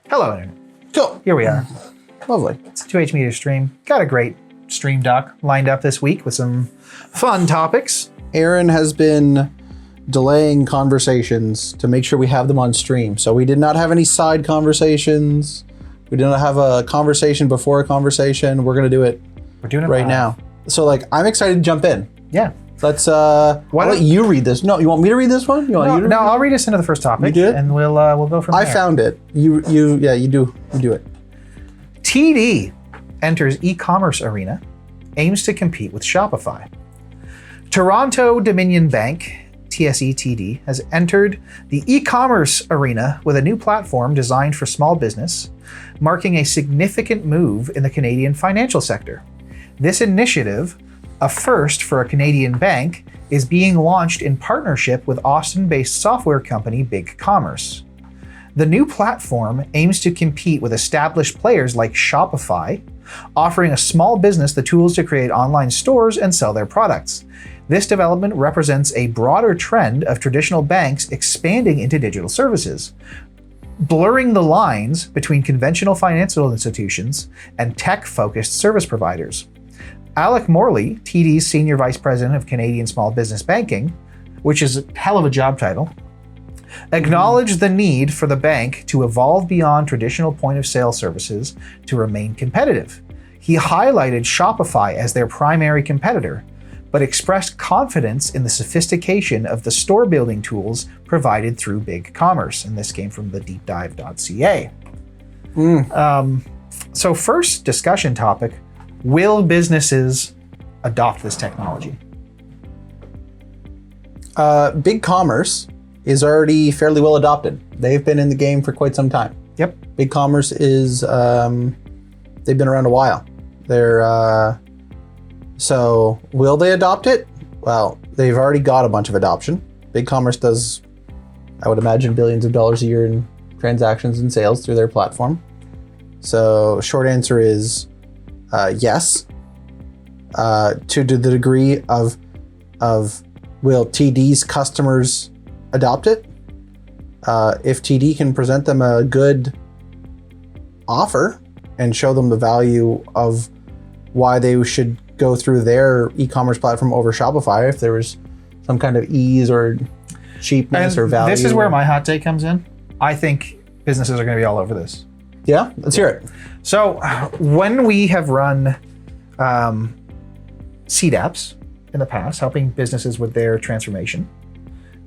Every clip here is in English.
Hello, Internet. Cool. Here we are. Lovely. It's a 2H Media stream. Got a great stream doc lined up this week with some fun topics. Aron has been delaying conversations to make sure we have them on stream. So we did not have any side conversations. We did not have a conversation before a conversation. We're going to do it We're doing it right live. now. So I'm excited to jump in. Yeah. Let's I'll let you read this. No, you want me to read this one? You want you to read I'll read us into the first topic. You do it? And we'll go from there. I found it. You do it. TD enters e-commerce arena, aims to compete with Shopify. Toronto Dominion Bank, TSE-TD, has entered the e-commerce arena with a new platform designed for small business, marking a significant move in the Canadian financial sector. This initiative, a first for a Canadian bank, is being launched in partnership with Austin-based software company BigCommerce. The new platform aims to compete with established players like Shopify, offering a small business the tools to create online stores and sell their products. This development represents a broader trend of traditional banks expanding into digital services, blurring the lines between conventional financial institutions and tech-focused service providers. Alec Morley, TD's Senior Vice President of Canadian Small Business Banking, which is a hell of a job title, acknowledged the need for the bank to evolve beyond traditional point-of-sale services to remain competitive. He highlighted Shopify as their primary competitor, but expressed confidence in the sophistication of the store-building tools provided through BigCommerce, and this came from the deepdive.ca. So first discussion topic, will businesses adopt this technology? BigCommerce is already fairly well adopted. They've been in the game for quite some time. Yep. BigCommerce is, they've been around a while. They're, so will they adopt it? Well, they've already got a bunch of adoption. BigCommerce does, I would imagine, billions of dollars a year in transactions and sales through their platform. So short answer is yes. To the degree of will TD's customers adopt it? If TD can present them a good offer and show them the value of why they should go through their e-commerce platform over Shopify, if there was some kind of ease or cheapness or value. This is where my hot take comes in. I think businesses are going to be all over this. Yeah, let's hear it. So when we have run seed apps in the past, helping businesses with their transformation,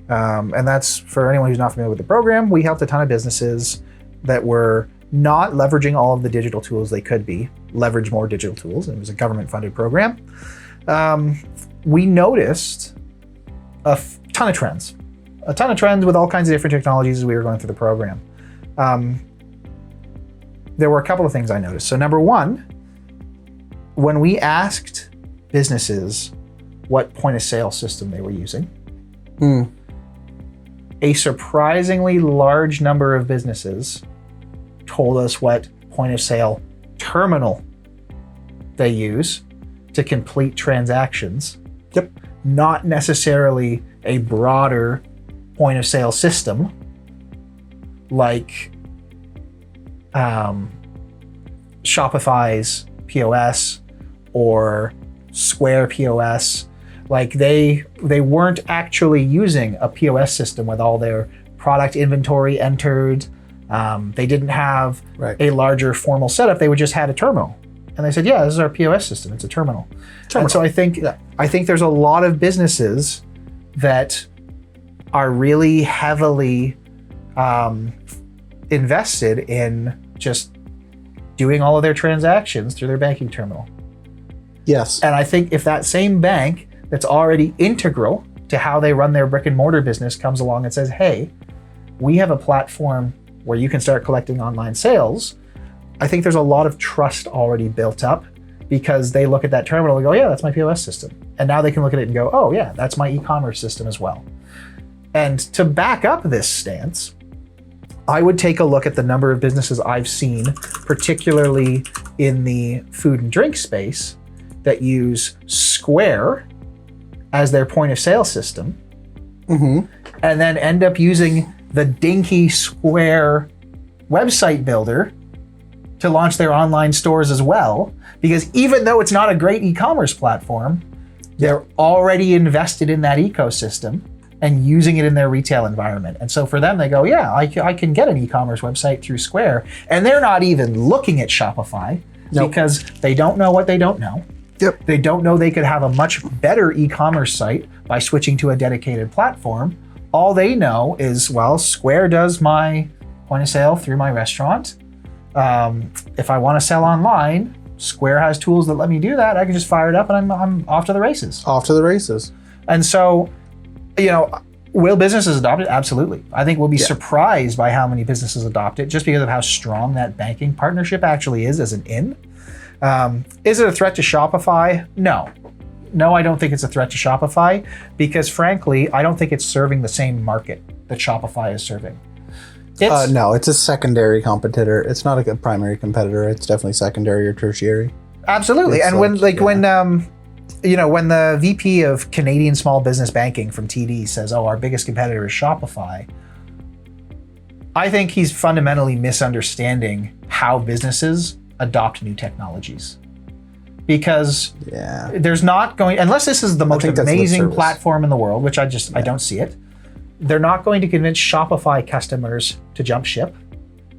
and that's for anyone who's not familiar with the program, we helped a ton of businesses that were not leveraging all of the digital tools they could be, leverage more digital tools. It was a government-funded program. We noticed a ton of trends with all kinds of different technologies as we were going through the program. There were a couple of things I noticed. So number one, when we asked businesses what point of sale system they were using, a surprisingly large number of businesses told us what point of sale terminal they use to complete transactions. Yep. Not necessarily a broader point of sale system like Shopify's POS or Square POS. Like they weren't actually using a POS system with all their product inventory entered. They didn't have a larger formal setup. They just had a terminal. And they said, yeah, this is our POS system. It's a terminal. And so I think there's a lot of businesses that are really heavily invested in just doing all of their transactions through their banking terminal. Yes. And I think if that same bank that's already integral to how they run their brick and mortar business comes along and says, hey, we have a platform where you can start collecting online sales, I think there's a lot of trust already built up because they look at that terminal and go, yeah, that's my POS system. And now they can look at it and go, oh yeah, that's my e-commerce system as well. And to back up this stance, I would take a look at the number of businesses I've seen, particularly in the food and drink space, that use Square as their point of sale system and then end up using the dinky Square website builder to launch their online stores as well. Because even though it's not a great e-commerce platform, they're already invested in that ecosystem and using it in their retail environment. And so for them, they go, yeah, I can get an e-commerce website through Square. And they're not even looking at Shopify because they don't know what they don't know. Yep. They don't know they could have a much better e-commerce site by switching to a dedicated platform. All they know is, well, Square does my point of sale through my restaurant. If I want to sell online, Square has tools that let me do that. I can just fire it up and I'm off to the races. Off to the races. And so, will businesses adopt it? Absolutely. I think we'll be surprised by how many businesses adopt it just because of how strong that banking partnership actually is as an in. Is it a threat to Shopify? No. No, I don't think it's a threat to Shopify because frankly, I don't think it's serving the same market that Shopify is serving. No, it's a secondary competitor. It's not a good primary competitor. It's definitely secondary or tertiary. Absolutely. And when the VP of Canadian Small Business Banking from TD says, oh, our biggest competitor is Shopify, I think he's fundamentally misunderstanding how businesses adopt new technologies. Because there's not going, unless this is the most amazing platform in the world, which I don't see it, they're not going to convince Shopify customers to jump ship.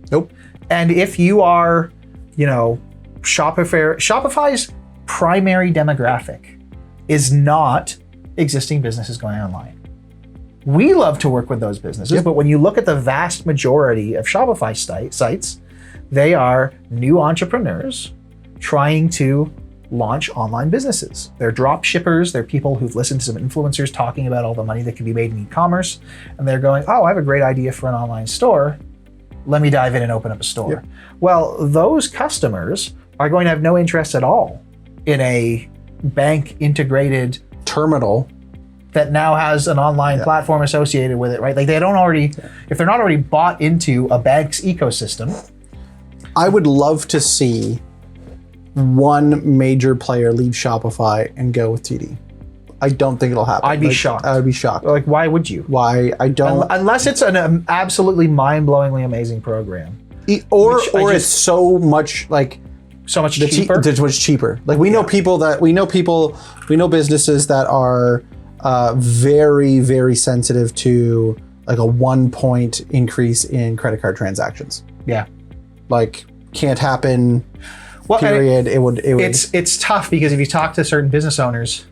Nope. And if you are, Shopify's primary demographic is not existing businesses going online. We love to work with those businesses, but when you look at the vast majority of Shopify sites, they are new entrepreneurs trying to launch online businesses. They're drop shippers. They're people who've listened to some influencers talking about all the money that can be made in e-commerce. And they're going, oh, I have a great idea for an online store. Let me dive in and open up a store. Yep. Well, those customers are going to have no interest at all in a bank integrated terminal that now has an online platform associated with it, right? Like if they're not already bought into a bank's ecosystem. I would love to see one major player leave Shopify and go with TD. I don't think it'll happen. I'd be shocked. I would be shocked. Like, why would you? Why? I don't. Unless it's an absolutely mind-blowingly amazing program. Or it's so much like so much cheaper. It's much cheaper. Like we know businesses that are very, very sensitive to like a 1 point increase in credit card transactions. Yeah. Like can't happen. Period. It would. It's tough because if you talk to certain business owners,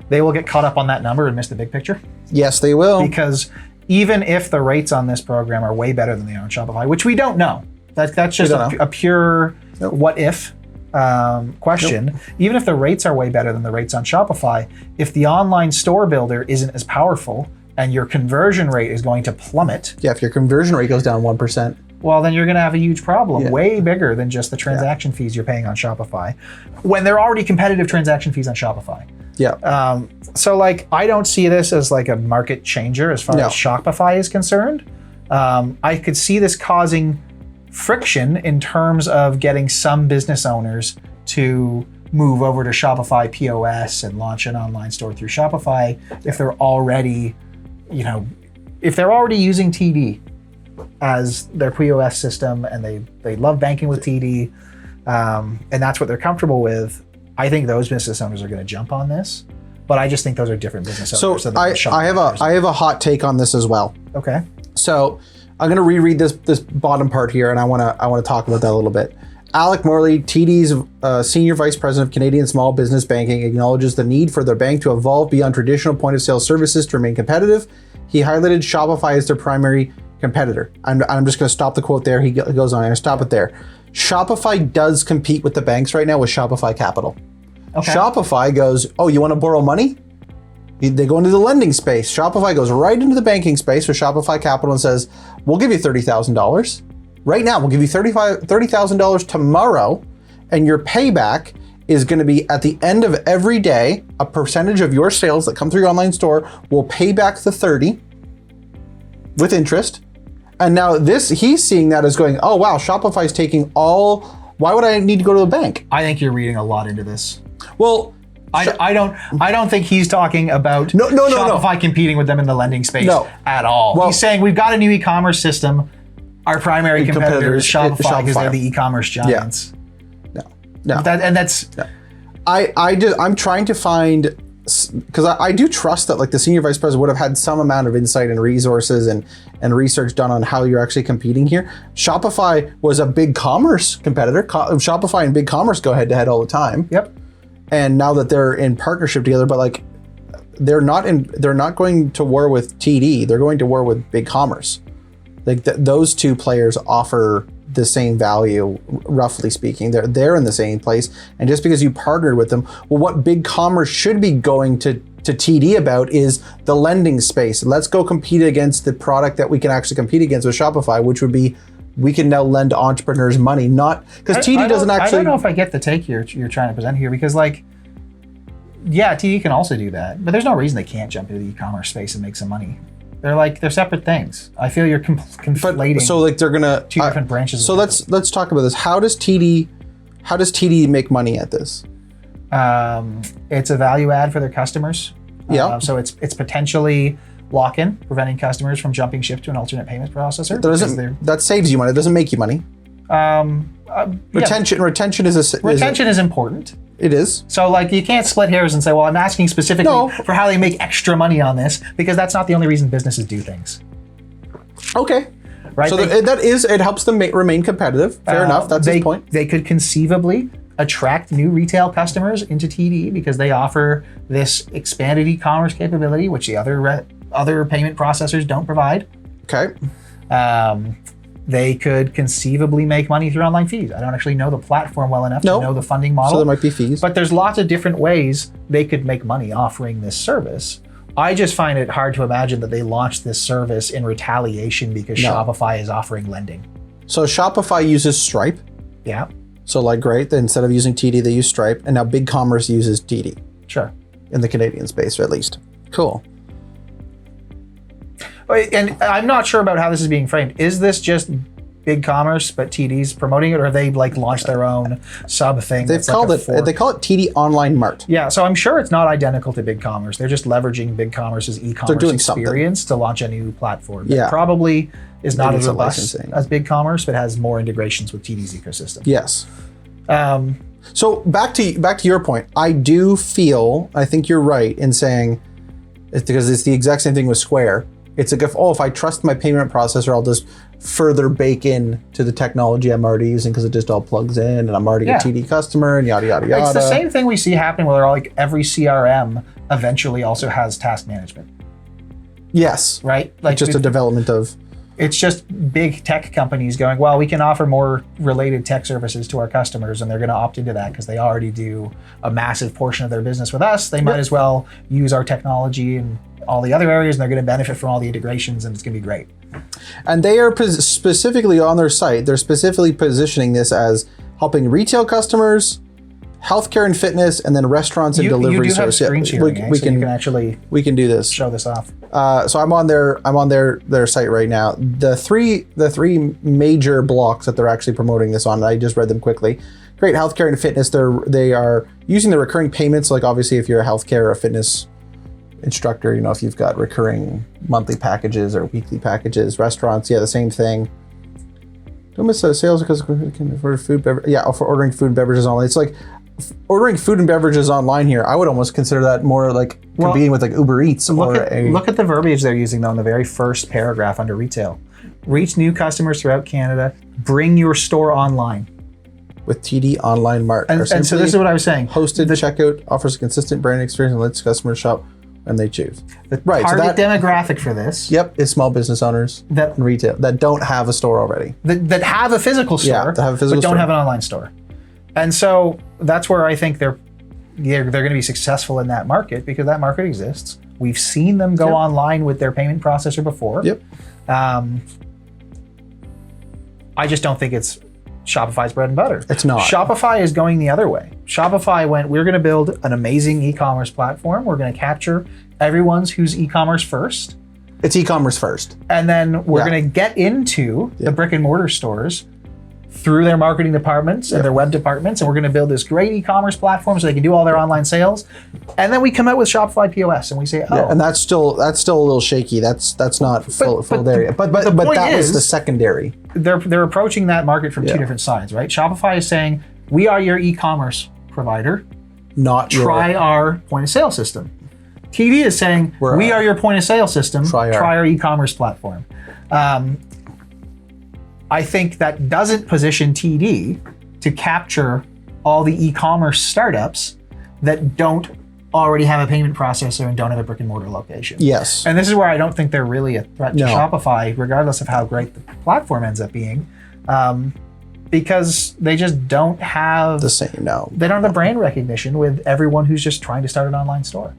they will get caught up on that number and miss the big picture. Yes, they will. Because even if the rates on this program are way better than they are on Shopify, which we don't know, that's just a pure what if question. Nope. Even if the rates are way better than the rates on Shopify, if the online store builder isn't as powerful and your conversion rate is going to plummet. Yeah, if your conversion rate goes down 1%. Well, then you're going to have a huge problem, way bigger than just the transaction fees you're paying on Shopify, when there are already competitive transaction fees on Shopify. Yeah. So, I don't see this as like a market changer as far as Shopify is concerned. I could see this causing friction in terms of getting some business owners to move over to Shopify POS and launch an online store through Shopify if they're already, using TD as their POS system and they love banking with TD, and that's what they're comfortable with. I think those business owners are going to jump on this, but I just think those are different business owners. So I have a hot take on this as well. Okay. So I'm going to reread this bottom part here, and I want to talk about that a little bit. Alec Morley, TD's Senior Vice President of Canadian Small Business Banking, acknowledges the need for their bank to evolve beyond traditional point-of-sale services to remain competitive. He highlighted Shopify as their primary competitor. I'm just going to stop the quote there. He goes on. I'm going to stop it there. Shopify does compete with the banks right now with Shopify Capital. Okay. Shopify goes, oh, you want to borrow money? They go into the lending space. Shopify goes right into the banking space with Shopify Capital and says, we'll give you $30,000. Right now, we'll give you $30,000 tomorrow, and your payback is going to be at the end of every day, a percentage of your sales that come through your online store will pay back the 30 with interest. And now he's seeing that as going, oh wow, Shopify's taking why would I need to go to a bank? I think you're reading a lot into this. Well, I don't think he's talking about No. Shopify competing with them in the lending space at all. Well, he's saying we've got a new e-commerce system. Our primary competitor is Shopify because they're the e-commerce giants. No. That's. I'm trying to find, because I do trust that like the senior vice president would have had some amount of insight and resources and research done on how you're actually competing here. Shopify was a big commerce competitor. Shopify and big commerce go head to head all the time. Yep. And now that they're in partnership together, but like they're not going to war with TD. They're going to war with big commerce. Like those two players offer the same value, roughly speaking. They're in the same place, and just because you partnered with them, well, what big commerce should be going to TD about is the lending space. Let's go compete against the product that we can actually compete against with Shopify, which would be we can now lend entrepreneurs money, not because TD doesn't actually. I don't know if I get the take you're trying to present here, because like, yeah, TD can also do that, but there's no reason they can't jump into the e-commerce space and make some money. They're separate things. I feel you're conflating. So like they're gonna two different branches. So let's talk about this. How does TD make money at this? It's a value add for their customers. Yeah. So it's potentially lock-in, preventing customers from jumping ship to an alternate payments processor. That saves you money. It doesn't make you money. Retention is important. It is. So like you can't split hairs and say, well, I'm asking specifically for how they make extra money on this, because that's not the only reason businesses do things. Okay. Right. So it helps them remain competitive. Fair enough. That's his point. They could conceivably attract new retail customers into TD because they offer this expanded e-commerce capability, which the other payment processors don't provide. Okay. They could conceivably make money through online fees. I don't actually know the platform well enough to know the funding model. So there might be fees. But there's lots of different ways they could make money offering this service. I just find it hard to imagine that they launched this service in retaliation because Shopify is offering lending. So Shopify uses Stripe. Yeah. So like great, instead of using TD, they use Stripe, and now Big Commerce uses TD. Sure. In the Canadian space, at least. Cool. And I'm not sure about how this is being framed. Is this just Big Commerce, but TD's promoting it, or have they like launched their own sub thing? They call it TD Online Mart. Yeah, so I'm sure it's not identical to Big Commerce. They're just leveraging Big Commerce's e-commerce experience to launch a new platform. That probably is not as robust as Big Commerce, but has more integrations with TD's ecosystem. Yes. So back to your point, I think you're right in saying it's because it's the exact same thing with Square. It's like if I trust my payment processor, I'll just further bake in to the technology I'm already using because it just all plugs in and I'm already a TD customer and yada, yada, yada. It's the same thing we see happening where like every CRM eventually also has task management. Yes. Right? Like it's just a development of... It's just big tech companies going, well, we can offer more related tech services to our customers, and they're going to opt into that because they already do a massive portion of their business with us. They might as well use our technology and all the other areas, and they're going to benefit from all the integrations, and it's going to be great. And they are specifically on their site, they're specifically positioning this as helping retail customers, healthcare and fitness, and then restaurants and delivery services. You do have screen sharing, we can actually we can do this. Show this off. So I'm on their site right now. The three major blocks that they're actually promoting this on, I just read them quickly. Great, healthcare and fitness. They are using the recurring payments, like obviously if you're a healthcare or a fitness instructor, if you've got recurring monthly packages or weekly packages. Restaurants, the same thing. Don't miss sales because for food, for ordering food and beverages online. It's like ordering food and beverages online here. I would almost consider that more like competing with like Uber Eats. Look at the verbiage they're using though in the very first paragraph under retail. Reach new customers throughout Canada. Bring your store online. With TD Online Mart. And so this is what I was saying. Hosted checkout offers a consistent brand experience and lets customers shop when they choose. The target demographic for this. Yep, is small business owners and retail that don't have a store already. That have a physical store, but don't have an online store. And so that's where I think they're going to be successful in that market because that market exists. We've seen them go online with their payment processor before. Yep. I just don't think it's Shopify's bread and butter. It's not. Shopify is going the other way. Shopify went, we're going to build an amazing e-commerce platform. We're going to capture everyone's who's e-commerce first. It's e-commerce first. And then we're going to get into the brick and mortar stores through their marketing departments and their web departments, and we're going to build this great e-commerce platform so they can do all their online sales. And then we come out with Shopify POS, and we say, oh, and that's still a little shaky. That's not full there. But the point that was is, the secondary. They're approaching that market from two different sides, right? Shopify is saying, we are your e-commerce provider. Try our point of sale system. TD is saying, we are your point of sale system. Try our e-commerce platform. I think that doesn't position TD to capture all the e-commerce startups that don't already have a payment processor and don't have a brick and mortar location. Yes. And this is where I don't think they're really a threat to Shopify, regardless of how great the platform ends up being, because they just don't have the same. They don't have the brand recognition with everyone who's just trying to start an online store.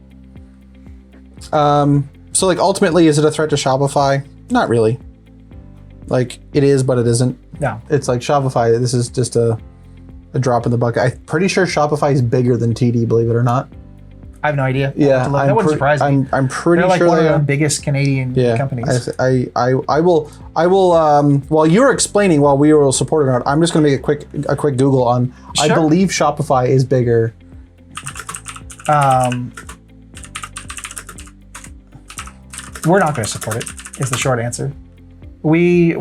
So like ultimately, is it a threat to Shopify? Not really. Like it is, but it isn't. No. It's like Shopify. This is just a drop in the bucket. I'm pretty sure Shopify is bigger than TD, believe it or not. I have no idea. Yeah, that wouldn't surprise me. I'm pretty They're like sure one they of are. the biggest Canadian companies. I will. While you're explaining, while we will support it or not, I'm just going to make a quick Google on. Sure. I believe Shopify is bigger. We're not going to support it. Is the short answer. We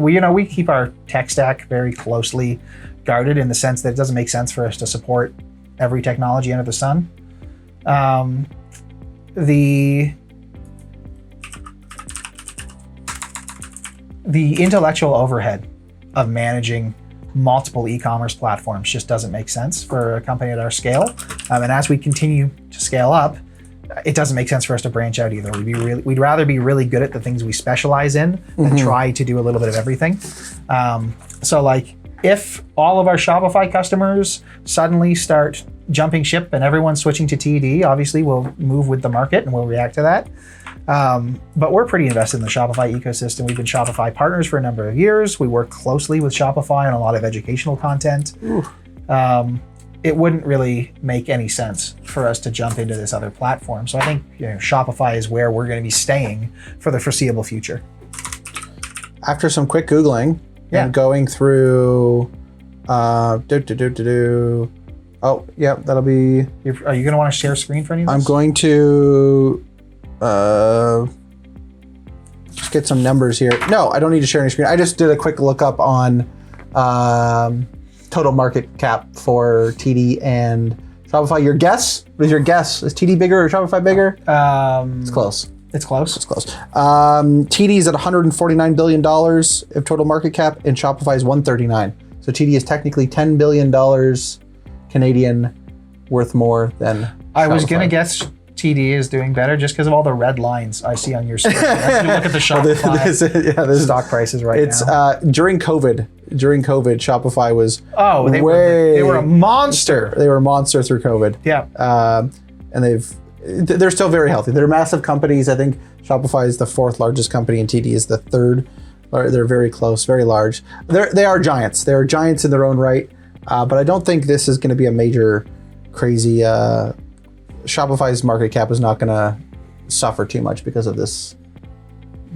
keep our tech stack very closely guarded in the sense that it doesn't make sense for us to support every technology under the sun. The intellectual overhead of managing multiple e-commerce platforms just doesn't make sense for a company at our scale. And as we continue to scale up, it doesn't make sense for us to branch out either. We'd rather be really good at the things we specialize in than try to do a little bit of everything. So like if all of our Shopify customers suddenly start jumping ship and everyone's switching to TD, obviously we'll move with the market and we'll react to that. But we're pretty invested in the Shopify ecosystem. We've been Shopify partners for a number of years. We work closely with Shopify on a lot of educational content. It wouldn't really make any sense for us to jump into this other platform. So I think Shopify is where we're going to be staying for the foreseeable future. After some quick Googling and going through, oh yeah, that'll be. Are you going to want to share screen for any of this? I'm going to just get some numbers here. No, I don't need to share any screen. I just did a quick lookup on total market cap for TD and Shopify. Your guess? What is your guess? Is TD bigger or Shopify bigger? It's close. It's close. It's close. TD is at $149 billion of total market cap, and Shopify is $139. So TD is technically $10 billion Canadian, worth more than Shopify. I was going to guess TD is doing better just because of all the red lines I see on your screen. As you look at the Shopify stock prices right now. During COVID, Shopify was they were a monster. They were a monster through COVID. Yeah. And they're still very healthy. They're massive companies. I think Shopify is the fourth largest company and TD is the third. They're very close, very large. They are giants. They are giants in their own right. But I don't think this is going to be a major, crazy. Shopify's market cap is not going to suffer too much because of this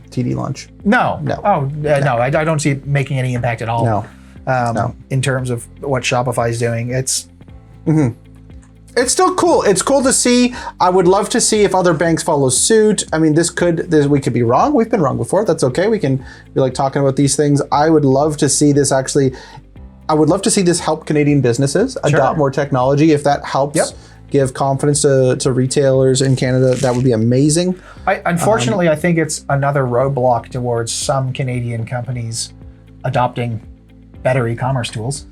TD launch. No. No. I don't see it making any impact at all. No. In terms of what Shopify is doing, it's. It's still cool. It's cool to see. I would love to see if other banks follow suit. I mean, we could be wrong. We've been wrong before. That's okay. We can be like talking about these things. I would love to see this actually. I would love to see this help Canadian businesses adopt more technology. If that helps give confidence to retailers in Canada, that would be amazing. Unfortunately, I think it's another roadblock towards some Canadian companies adopting better e-commerce tools.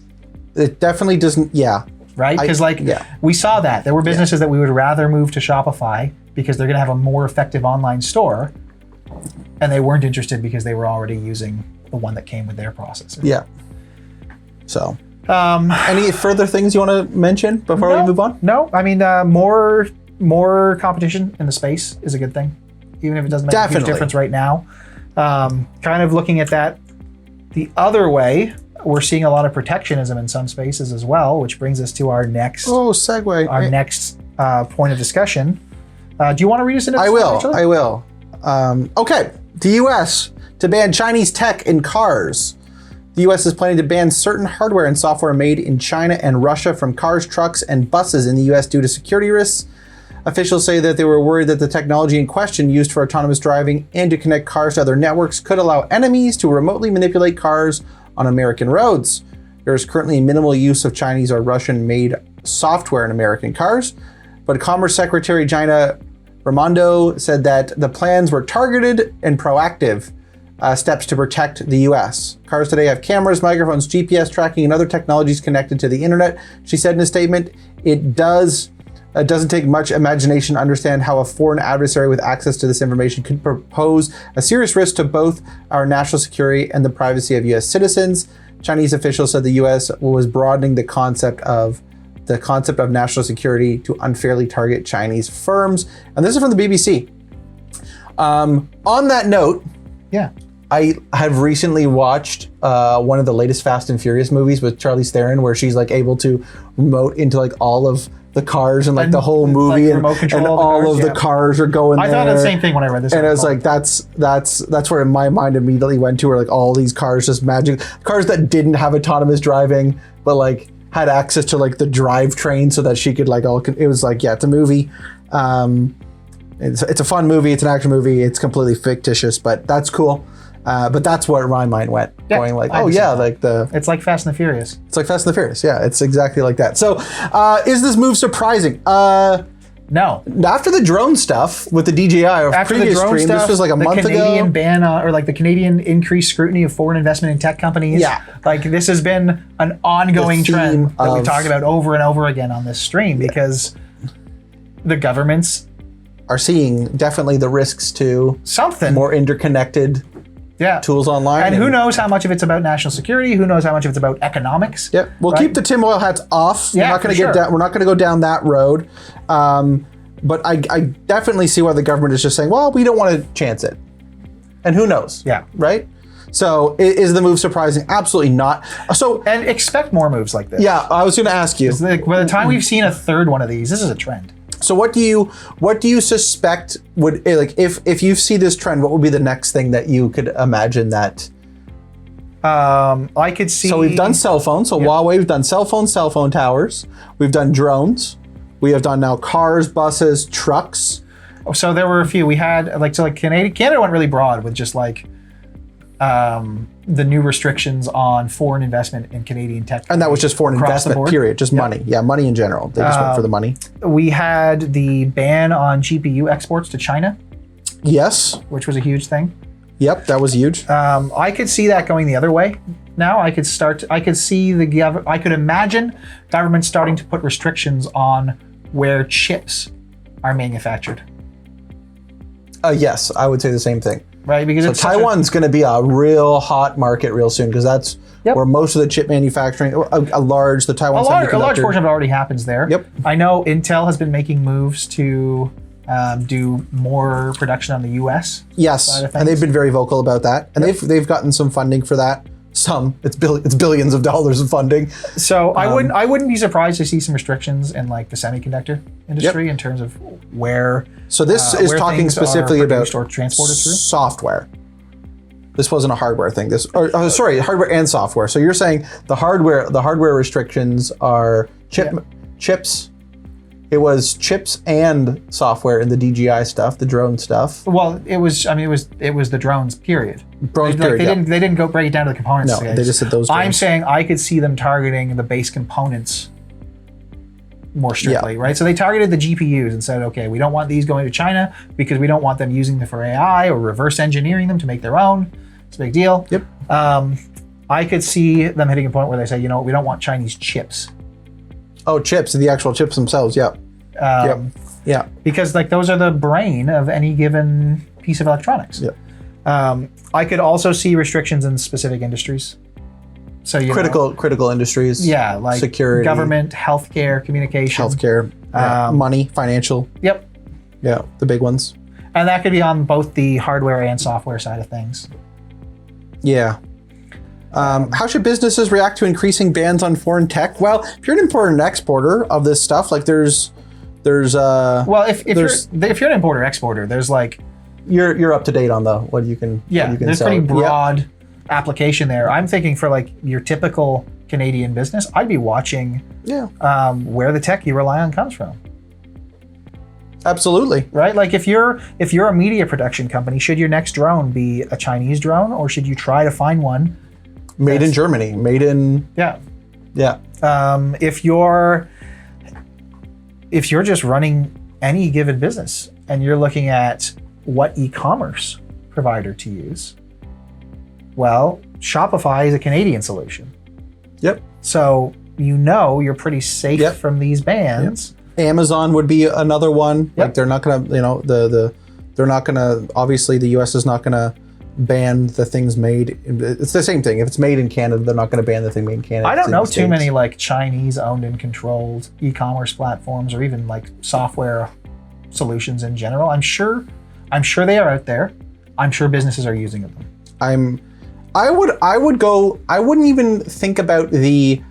It definitely doesn't. Yeah. Right? Because we saw that. There were businesses that we would rather move to Shopify because they're going to have a more effective online store, and they weren't interested because they were already using the one that came with their processor. Yeah. So, any further things you want to mention before we move on? No. I mean, more competition in the space is a good thing, even if it doesn't make a huge difference right now. Kind of looking at that the other way, we're seeing a lot of protectionism in some spaces as well, which brings us to our next segue. Our next point of discussion. Do you want to read us into this? I will. Okay. The U.S. to ban Chinese tech in cars. The U.S. is planning to ban certain hardware and software made in China and Russia from cars, trucks, and buses in the U.S. due to security risks. Officials say that they were worried that the technology in question, used for autonomous driving and to connect cars to other networks, could allow enemies to remotely manipulate cars on American roads. There is currently minimal use of Chinese or Russian-made software in American cars, but Commerce Secretary Gina Raimondo said that the plans were targeted and proactive steps to protect the U.S. Cars today have cameras, microphones, GPS tracking, and other technologies connected to the internet. She said in a statement, it doesn't take much imagination to understand how a foreign adversary with access to this information could pose a serious risk to both our national security and the privacy of U.S. citizens. Chinese officials said the U.S. was broadening the concept of national security to unfairly target Chinese firms. And this is from the BBC. On that note, Yeah. I have recently watched one of the latest Fast and Furious movies with Charlize Theron, where she's like able to remote into like all of the cars and like the whole movie, like, and all of the cars are going there. I thought the same thing when I read this. And it was like, that's where my mind immediately went to, where like all these cars just magic cars that didn't have autonomous driving, but like had access to like the drivetrain so that she could like it was like, yeah, it's a movie. It's a fun movie. It's an action movie. It's completely fictitious, but that's cool. But that's where my mind went, going like, oh yeah, like it's like Fast and the Furious. It's like Fast and the Furious. Yeah, it's exactly like that. So, is this move surprising? No. After the drone stuff with the DJI or After previous the drone stream, stuff, this was like a month ago. The Canadian ban or like the Canadian increased scrutiny of foreign investment in tech companies. Yeah. Like this has been an ongoing trend that we've of- talked about over and over again on this stream because the governments Are seeing definitely the risks to more interconnected tools online. And who knows how much of it's about national security? Who knows how much of it's about economics? Yep. We'll keep the tinfoil hats off. Yeah, we're not going to for sure. get down. We're not going to go down that road. But I definitely see why the government is just saying, well, we don't want to chance it. And who knows? Yeah. Right? So is the move surprising? Absolutely not. So and expect more moves like this. Yeah, I was going to ask you. By the time we've seen a third one of these, this is a trend. So what do you suspect would, like, if you see this trend, what would be the next thing that you could imagine that? I could see. So we've done cell phones. So Huawei, we've done cell phone towers. We've done drones. We have done now cars, buses, trucks. So there were a few. We had Canada went really broad with just like the new restrictions on foreign investment in Canadian tech. And that was just foreign investment, period. Just money. Yeah, money in general. They just went for the money. We had the ban on GPU exports to China. Yes. Which was a huge thing. Yep, that was huge. I could see that going the other way. Now I could imagine government starting to put restrictions on where chips are manufactured. Yes, I would say the same thing. Right, because so Taiwan's going to be a real hot market real soon because that's where most of the chip manufacturing, a large portion of it already happens there. Yep. I know Intel has been making moves to do more production on the U.S. Yes, and they've been very vocal about that, and they've gotten some funding for that. It's billions of dollars of funding. So I wouldn't be surprised to see some restrictions in like the semiconductor industry in terms of where. So this is talking specifically about or transported through software. This wasn't a hardware thing. Hardware and software. So you're saying the hardware restrictions are chips. It was chips and software in the DJI stuff, the drone stuff. Well, it was the drones. Period. They didn't go break it down to the components. No, they just said those. I'm saying I could see them targeting the base components more strictly, right? So they targeted the GPUs and said, okay, we don't want these going to China because we don't want them using them for AI or reverse engineering them to make their own. It's a big deal. Yep. I could see them hitting a point where they say, we don't want Chinese chips. Oh, chips, the actual chips themselves, yeah. Yeah. Because like those are the brain of any given piece of electronics. Yeah. I could also see restrictions in specific industries. So critical industries. Yeah, like security, government, healthcare, communication. Money, financial. Yep. Yeah, the big ones. And that could be on both the hardware and software side of things. Yeah. How should businesses react to increasing bans on foreign tech? Well, if you're an importer and exporter of this stuff, like there's if you're an importer exporter, there's like you're up to date on what you can there's pretty broad application there. I'm thinking for like your typical Canadian business, I'd be watching where the tech you rely on comes from. Absolutely. Right? Like if you're a media production company, should your next drone be a Chinese drone, or should you try to find one made in Germany, made in yeah. If you're just running any given business and you're looking at what e-commerce provider to use, well, Shopify is a Canadian solution. Yep. So you're pretty safe from these bans. Yep. Amazon would be another one. Yep. Like they're not gonna, they're not gonna. Obviously, the U.S. is not gonna ban the things made. It's the same thing. If it's made in Canada, they're not gonna ban the thing made in Canada. I don't know too many like Chinese owned and controlled e-commerce platforms, or even like software solutions in general. I'm sure they are out there. I'm sure businesses are using them. I wouldn't even think about the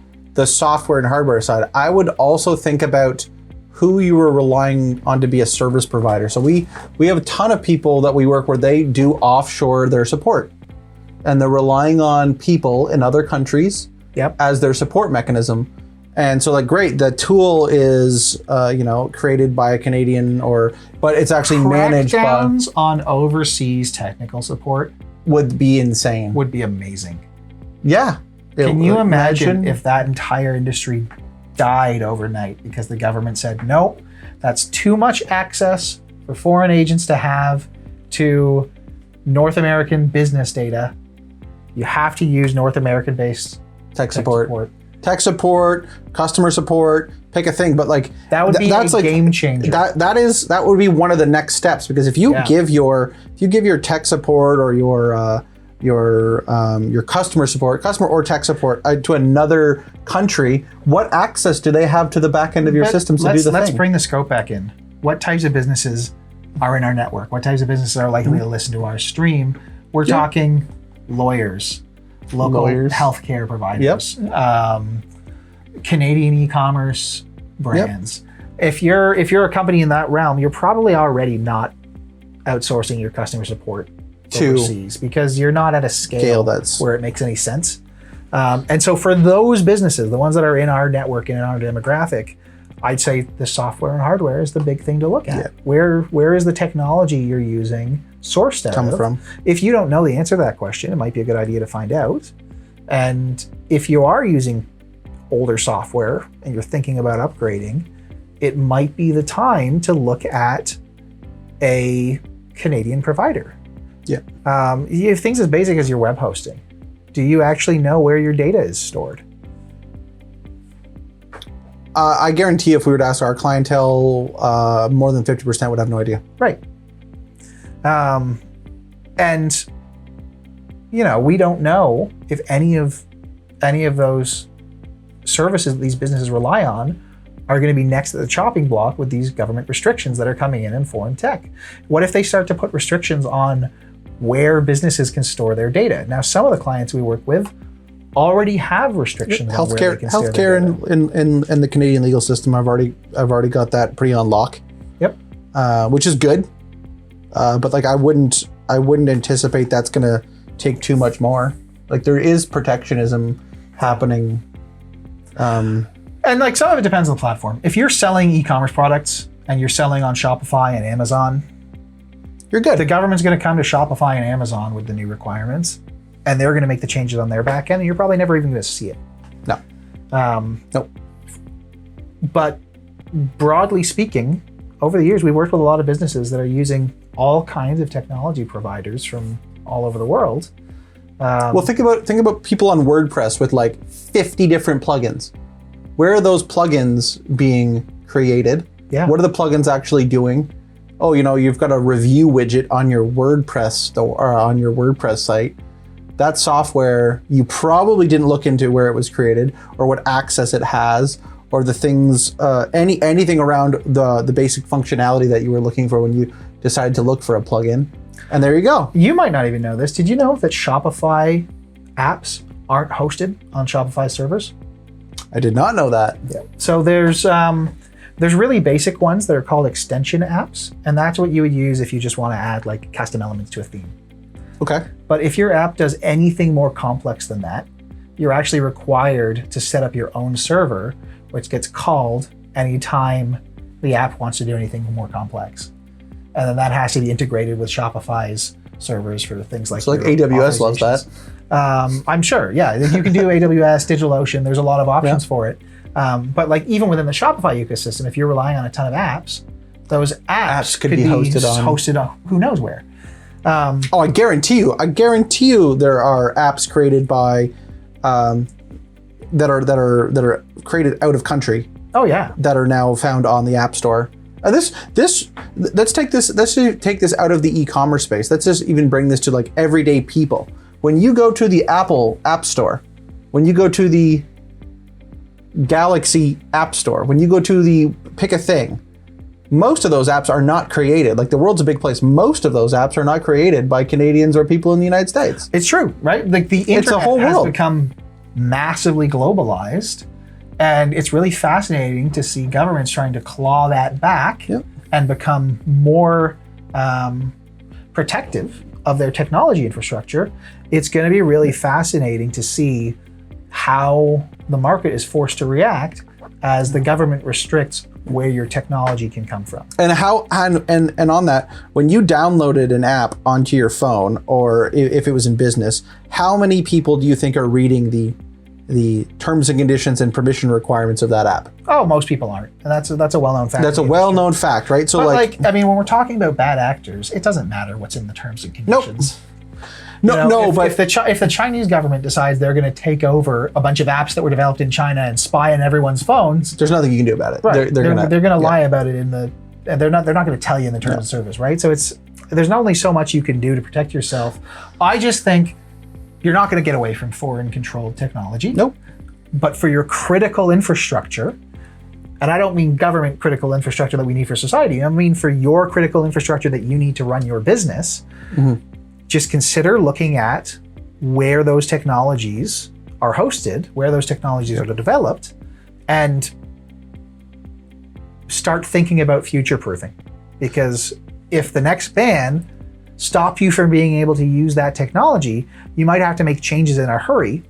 software and hardware side. I would also think about who you were relying on to be a service provider. So we have a ton of people that we work where they do offshore their support, and they're relying on people in other countries as their support mechanism. And so like, great, the tool is created by a Canadian, but it's actually managed by... Crackdowns on overseas technical support would be insane. Would be amazing. Yeah. Can you imagine if that entire industry died overnight because the government said, nope, that's too much access for foreign agents to have to North American business data. You have to use North American-based tech support. Tech support, customer support, pick a thing, but like that would be a game changer. That would be one of the next steps, because if you give your tech support or your customer or tech support to another country, what access do they have to the back end of your systems to do the thing? Let's bring the scope back in. What types of businesses are in our network? What types of businesses are likely to listen to our stream? We're talking lawyers, local healthcare providers, Canadian e-commerce brands. If you're a company in that realm, you're probably already not outsourcing your customer support overseas because you're not at a scale where it makes any sense. And so for those businesses, the ones that are in our network and in our demographic, I'd say the software and hardware is the big thing to look at. Where is the technology you're using sourced out coming from? If you don't know the answer to that question, it might be a good idea to find out. And if you are using older software and you're thinking about upgrading, it might be the time to look at a Canadian provider. You have things as basic as your web hosting. Do you actually know where your data is stored? I guarantee if we were to ask our clientele, more than 50% would have no idea. Right. And we don't know if any of those services that these businesses rely on are going to be next to the chopping block with these government restrictions that are coming in foreign tech. What if they start to put restrictions on where businesses can store their data? Now, some of the clients we work with already have restrictions on where they can store their data. Healthcare in the Canadian legal system, I've already got that pretty on lock. Which is good. But like I wouldn't anticipate that's gonna take too much more. Like there is protectionism happening. And like some of it depends on the platform. If you're selling e-commerce products and you're selling on Shopify and Amazon, you're good. The government's going to come to Shopify and Amazon with the new requirements, and they're going to make the changes on their back end, and you're probably never even going to see it. No. Nope. But broadly speaking, over the years, we've worked with a lot of businesses that are using all kinds of technology providers from all over the world. Well, think about people on WordPress with like 50 different plugins. Where are those plugins being created? Yeah. What are the plugins actually doing? Oh, you've got a review widget on your WordPress or on your WordPress site. That software, you probably didn't look into where it was created or what access it has or the things, anything around the basic functionality that you were looking for when you decided to look for a plugin. And there you go. You might not even know this. Did you know that Shopify apps aren't hosted on Shopify servers? I did not know that. Yeah. So there's really basic ones that are called extension apps, and that's what you would use if you just want to add like custom elements to a theme. Okay. But if your app does anything more complex than that, you're actually required to set up your own server, which gets called anytime the app wants to do anything more complex. And then that has to be integrated with Shopify's servers for things like So like AWS loves that. I'm sure, yeah. You can do AWS, DigitalOcean, there's a lot of options for it. But like even within the Shopify ecosystem, if you're relying on a ton of apps, those apps could be hosted on who knows where. I guarantee you there are apps created by that are created out of country. Oh yeah. That are now found on the App Store. Let's take this out of the e-commerce space. Let's just even bring this to like everyday people. When you go to the Apple App Store, when you go to the Galaxy App Store, when you go to the pick a thing, most of those apps are not created. Like the world's a big place. Most of those apps are not created by Canadians or people in the United States. It's true, right? Like the internet has become massively globalized, and it's really fascinating to see governments trying to claw that back and become more protective of their technology infrastructure. It's going to be really fascinating to see how the market is forced to react as the government restricts where your technology can come from. And on that, when you downloaded an app onto your phone, or if it was in business, how many people do you think are reading the terms and conditions and permission requirements of that app? Oh, most people aren't. And that's a well-known fact. That's a well-known fact, right? So I mean, when we're talking about bad actors, it doesn't matter what's in the terms and conditions. But if the Chinese government decides they're going to take over a bunch of apps that were developed in China and spy on everyone's phones, there's nothing you can do about it. Right. They're going to lie about it and they're not going to tell you in the terms of service, right? So there's not only so much you can do to protect yourself. I just think you're not going to get away from foreign controlled technology. Nope. But for your critical infrastructure, and I don't mean government critical infrastructure that we need for society, I mean for your critical infrastructure that you need to run your business, just consider looking at where those technologies are hosted, where those technologies are developed, and start thinking about future-proofing. Because if the next ban stops you from being able to use that technology, you might have to make changes in a hurry,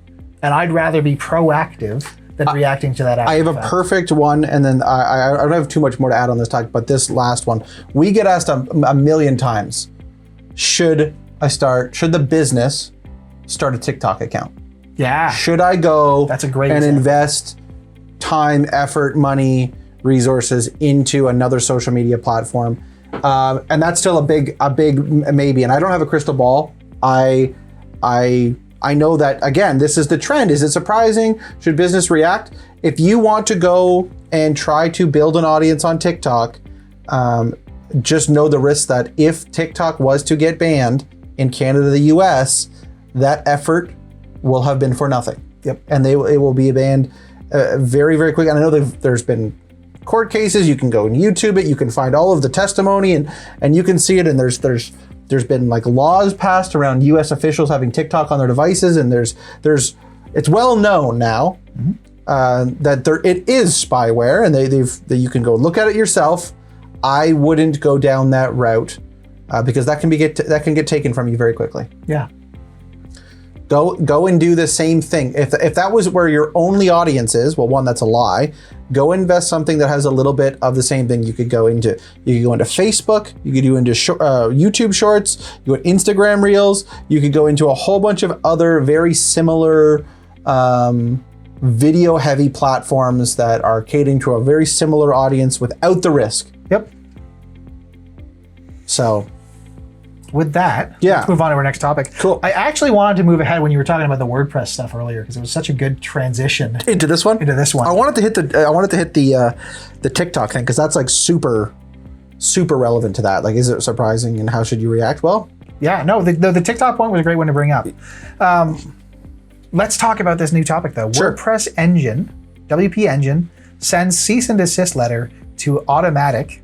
and I'd rather be proactive than reacting to that. I have a perfect one, and then I don't have too much more to add on this topic, but this last one, we get asked a million times, should the business start a TikTok account? Yeah. Should I go That's a great and example. invest time, effort, money, resources into another social media platform? And that's still a big maybe. And I don't have a crystal ball. I know that, again, this is the trend. Is it surprising? Should business react? If you want to go and try to build an audience on TikTok, just know the risk that if TikTok was to get banned in Canada, the US, that effort will have been for nothing. Yep. And it will be banned very, very quick. And I know there's been court cases. You can go and YouTube it. You can find all of the testimony and you can see it. And there's been like laws passed around US officials having TikTok on their devices. And it's well known now that it is spyware, and you can go look at it yourself. I wouldn't go down that route because that can get taken from you very quickly. Yeah. Go and do the same thing. If that was where your only audience is, well, one, that's a lie. Go invest something that has a little bit of the same thing. You could go into Facebook. You could go into YouTube Shorts. You could Instagram Reels. You could go into a whole bunch of other very similar video-heavy platforms that are catering to a very similar audience without the risk. Yep. So, with that, let's move on to our next topic. Cool. I actually wanted to move ahead when you were talking about the WordPress stuff earlier because it was such a good transition into this one. I wanted to hit the TikTok thing because that's like super relevant to that. Like, is it surprising, and how should you react? Well, yeah, no, the TikTok point was a great one to bring up. Let's talk about this new topic though. Sure. WordPress engine, WP Engine, sends cease and desist letter to Automatic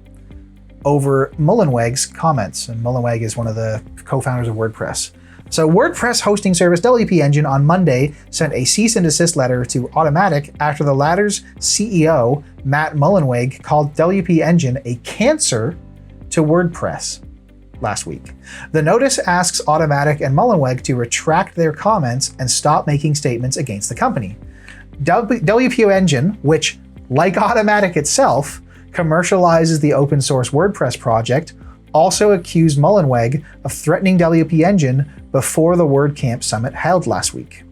over Mullenweg's comments. And Mullenweg is one of the co-founders of WordPress. So WordPress hosting service WP Engine on Monday sent a cease and desist letter to Automatic after the latter's CEO, Matt Mullenweg, called WP Engine a cancer to WordPress. last week. The notice asks Automatic and Mullenweg to retract their comments and stop making statements against the company. WPO Engine, which, like Automatic itself, commercializes the open source WordPress project, also accused Mullenweg of threatening WP Engine before the WordCamp summit held last week.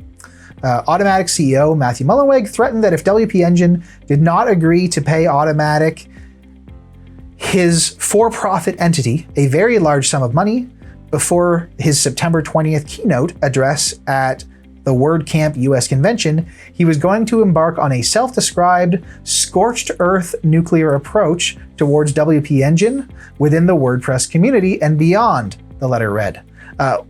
Automatic CEO Matthew Mullenweg threatened that if WP Engine did not agree to pay Automatic, his for-profit entity, a very large sum of money, before his September 20th keynote address at the WordCamp US convention, he was going to embark on a self-described scorched earth nuclear approach towards WP Engine within the WordPress community and beyond, the letter read.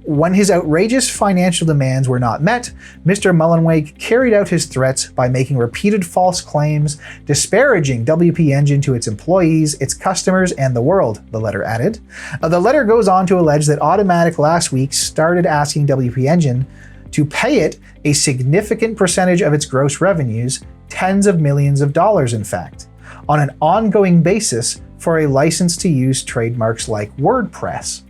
When his outrageous financial demands were not met, Mr. Mullenweg carried out his threats by making repeated false claims, disparaging WP Engine to its employees, its customers, and the world, the letter added. The letter goes on to allege that Automatic last week started asking WP Engine to pay it a significant percentage of its gross revenues, tens of millions of dollars in fact, on an ongoing basis for a license to use trademarks like WordPress.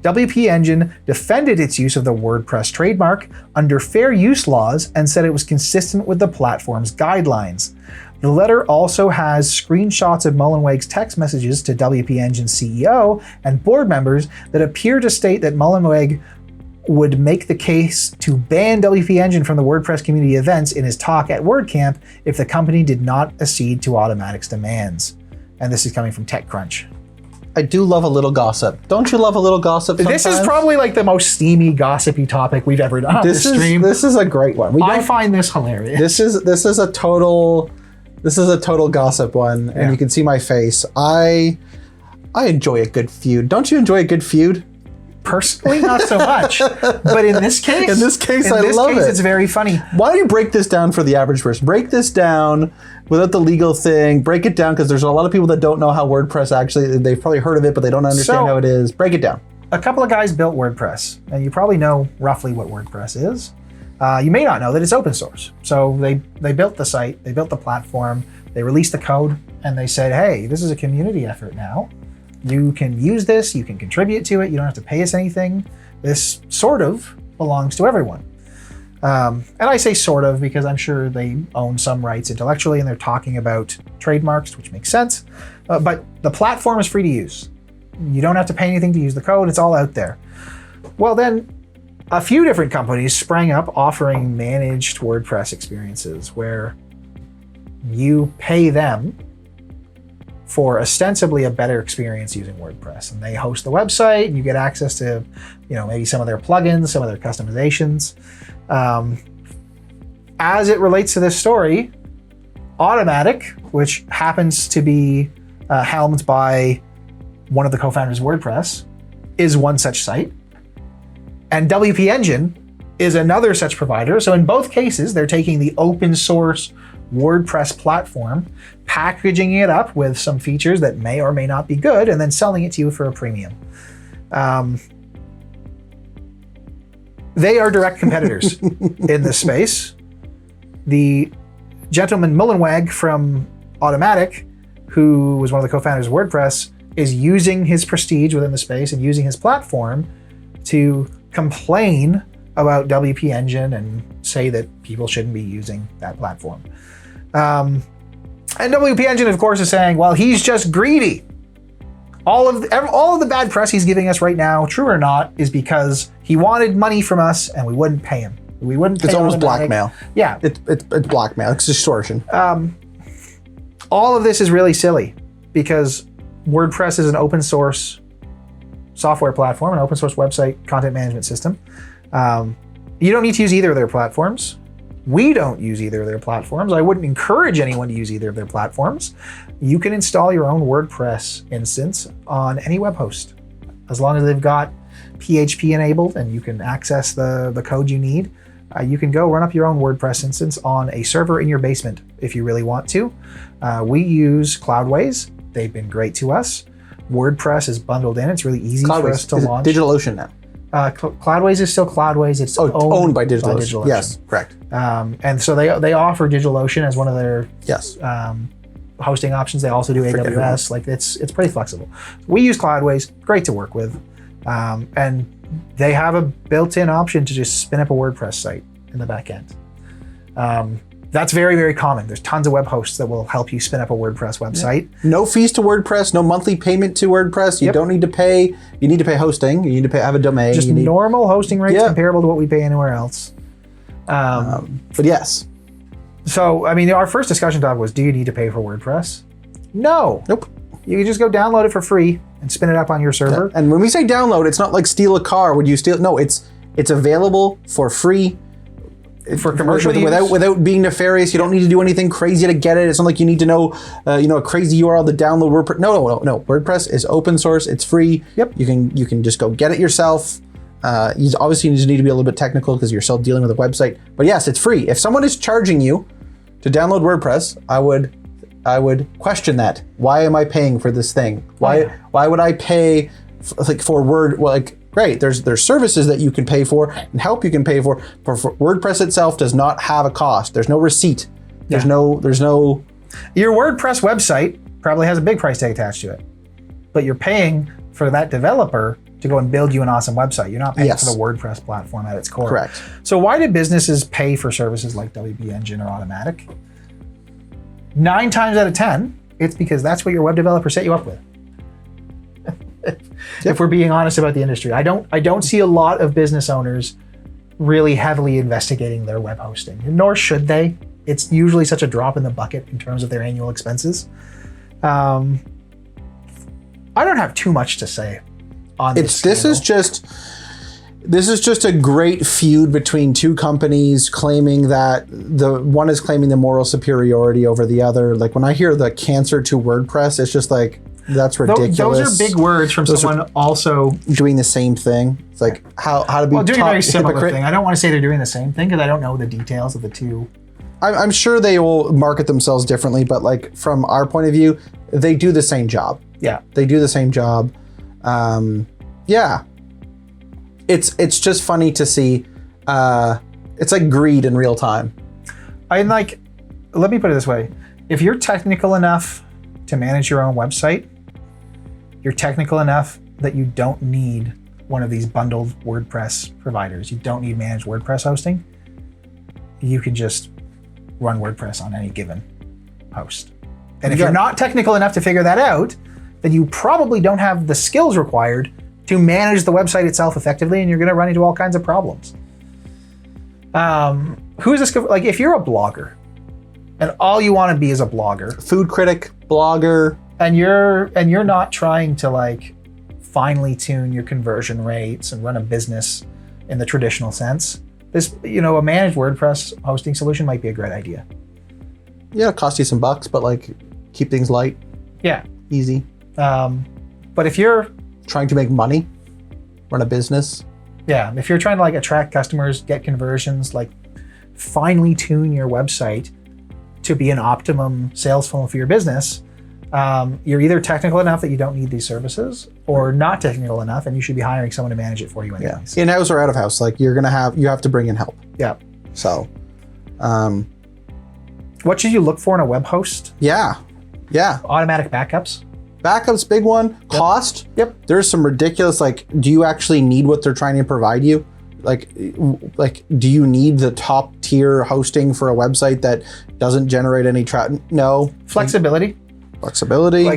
WP Engine defended its use of the WordPress trademark under fair use laws and said it was consistent with the platform's guidelines. The letter also has screenshots of Mullenweg's text messages to WP Engine CEO and board members that appear to state that Mullenweg would make the case to ban WP Engine from the WordPress community events in his talk at WordCamp if the company did not accede to Automatic's demands. And this is coming from TechCrunch. I do love a little gossip. Don't you love a little gossip sometimes? This is probably like the most steamy, gossipy topic we've ever done on this stream. This is a great one. I find this hilarious. This is a total gossip one, and you can see my face. I enjoy a good feud. Don't you enjoy a good feud? Personally, not so much. But in this case, I love it. It's very funny. Why don't you break this down for the average person? Break this down without the legal thing. Break it down, because there's a lot of people that don't know how WordPress actually, they've probably heard of it, but they don't understand how it is. Break it down. A couple of guys built WordPress, and you probably know roughly what WordPress is. You may not know that it's open source. So they built the site, they built the platform, they released the code, and they said, hey, this is a community effort now. You can use this, you can contribute to it, you don't have to pay us anything. This sort of belongs to everyone. And I say sort of because I'm sure they own some rights intellectually and they're talking about trademarks, which makes sense. But the platform is free to use. You don't have to pay anything to use the code, it's all out there. Well then, a few different companies sprang up offering managed WordPress experiences where you pay them for ostensibly a better experience using WordPress. And they host the website, and you get access to, maybe some of their plugins, some of their customizations. As it relates to this story, Automatic, which happens to be helmed by one of the co-founders of WordPress, is one such site. And WP Engine is another such provider. So in both cases, they're taking the open source WordPress platform, packaging it up with some features that may or may not be good, and then selling it to you for a premium. They are direct competitors in this space. The gentleman Mullenweg from Automatic, who was one of the co-founders of WordPress, is using his prestige within the space and using his platform to complain about WP Engine and say that people shouldn't be using that platform. And WP Engine, of course, is saying, well, he's just greedy. All of the bad press he's giving us right now, true or not, is because he wanted money from us and we wouldn't pay him. We wouldn't pay him. It's almost blackmail. Yeah. It's blackmail. It's extortion. All of this is really silly because WordPress is an open source software platform, an open source website content management system. You don't need to use either of their platforms. We don't use either of their platforms. I wouldn't encourage anyone to use either of their platforms. You can install your own WordPress instance on any web host, as long as they've got PHP enabled and you can access the code you need. You can go run up your own WordPress instance on a server in your basement if you really want to. We use Cloudways. They've been great to us. WordPress is bundled in. It's really easy for us to launch. DigitalOcean now. Cloudways is still Cloudways. It's owned by DigitalOcean. Yes, correct. And so they offer DigitalOcean as one of their hosting options. They also do AWS. Like it's pretty flexible. We use Cloudways. Great to work with, and they have a built-in option to just spin up a WordPress site in the back end. That's very, very common. There's tons of web hosts that will help you spin up a WordPress website. No fees to WordPress, no monthly payment to WordPress. You don't need to pay. You need to pay hosting. You need to have a domain. Just normal hosting rates comparable to what we pay anywhere else. But yes. So, I mean, our first discussion topic was, do you need to pay for WordPress? No. Nope. You can just go download it for free and spin it up on your server. And when we say download, it's not like steal a car. Would you steal? No, it's available for free. For commercial use. Without being nefarious. You don't need to do anything crazy to get it. It's not like you need to know, a crazy URL to download WordPress. No. WordPress is open source. It's free. Yep. You can just go get it yourself. You obviously need to be a little bit technical because you're still dealing with a website. But yes, it's free. If someone is charging you to download WordPress, I would question that. Why am I paying for this thing? Why would I pay for Word? Well, great, there's services that you can pay for and help you can pay for. For WordPress itself does not have a cost. There's no receipt. There's no. Your WordPress website probably has a big price tag attached to it, but you're paying for that developer to go and build you an awesome website. You're not paying for the WordPress platform at its core. Correct. So why do businesses pay for services like WP Engine or Automatic? 9 times out of 10, it's because that's what your web developer set you up with. If we're being honest about the industry, I don't see a lot of business owners really heavily investigating their web hosting, nor should they. It's usually such a drop in the bucket in terms of their annual expenses. I don't have too much to say on this. This is just a great feud between two companies claiming that the one is claiming the moral superiority over the other. Like when I hear the cancer to WordPress, it's just like, that's ridiculous. Those are big words from someone also doing the same thing. It's like how to be doing a very similar thing. I don't want to say they're doing the same thing because I don't know the details of the two. I'm sure they will market themselves differently, but like from our point of view, they do the same job. Yeah, they do the same job. Yeah, it's just funny to see. It's like greed in real time. Let me put it this way: if you're technical enough to manage your own website, you're technical enough that you don't need one of these bundled WordPress providers. You don't need managed WordPress hosting. You can just run WordPress on any given host. And if you're not technical enough to figure that out, then you probably don't have the skills required to manage the website itself effectively, and you're going to run into all kinds of problems. Who's this? Like, if you're a blogger, and all you want to be is a blogger, food critic, blogger, and you're not trying to finely tune your conversion rates and run a business in the traditional sense, this a managed WordPress hosting solution might be a great idea. Yeah, it'll cost you some bucks, but keep things light. Yeah, easy. But if you're trying to make money, run a business. Yeah, if you're trying to attract customers, get conversions, finely tune your website to be an optimum sales funnel for your business, you're either technical enough that you don't need these services, or not technical enough, and you should be hiring someone to manage it for you anyways. Yeah. In-house or out-of-house, you have to bring in help. Yeah. So, what should you look for in a web host? Yeah. Automatic backups. Backups, big one. Yep. Cost. Yep. There's some ridiculous, do you actually need what they're trying to provide you? Do you need the top tier hosting for a website that doesn't generate any traffic? No. Flexibility.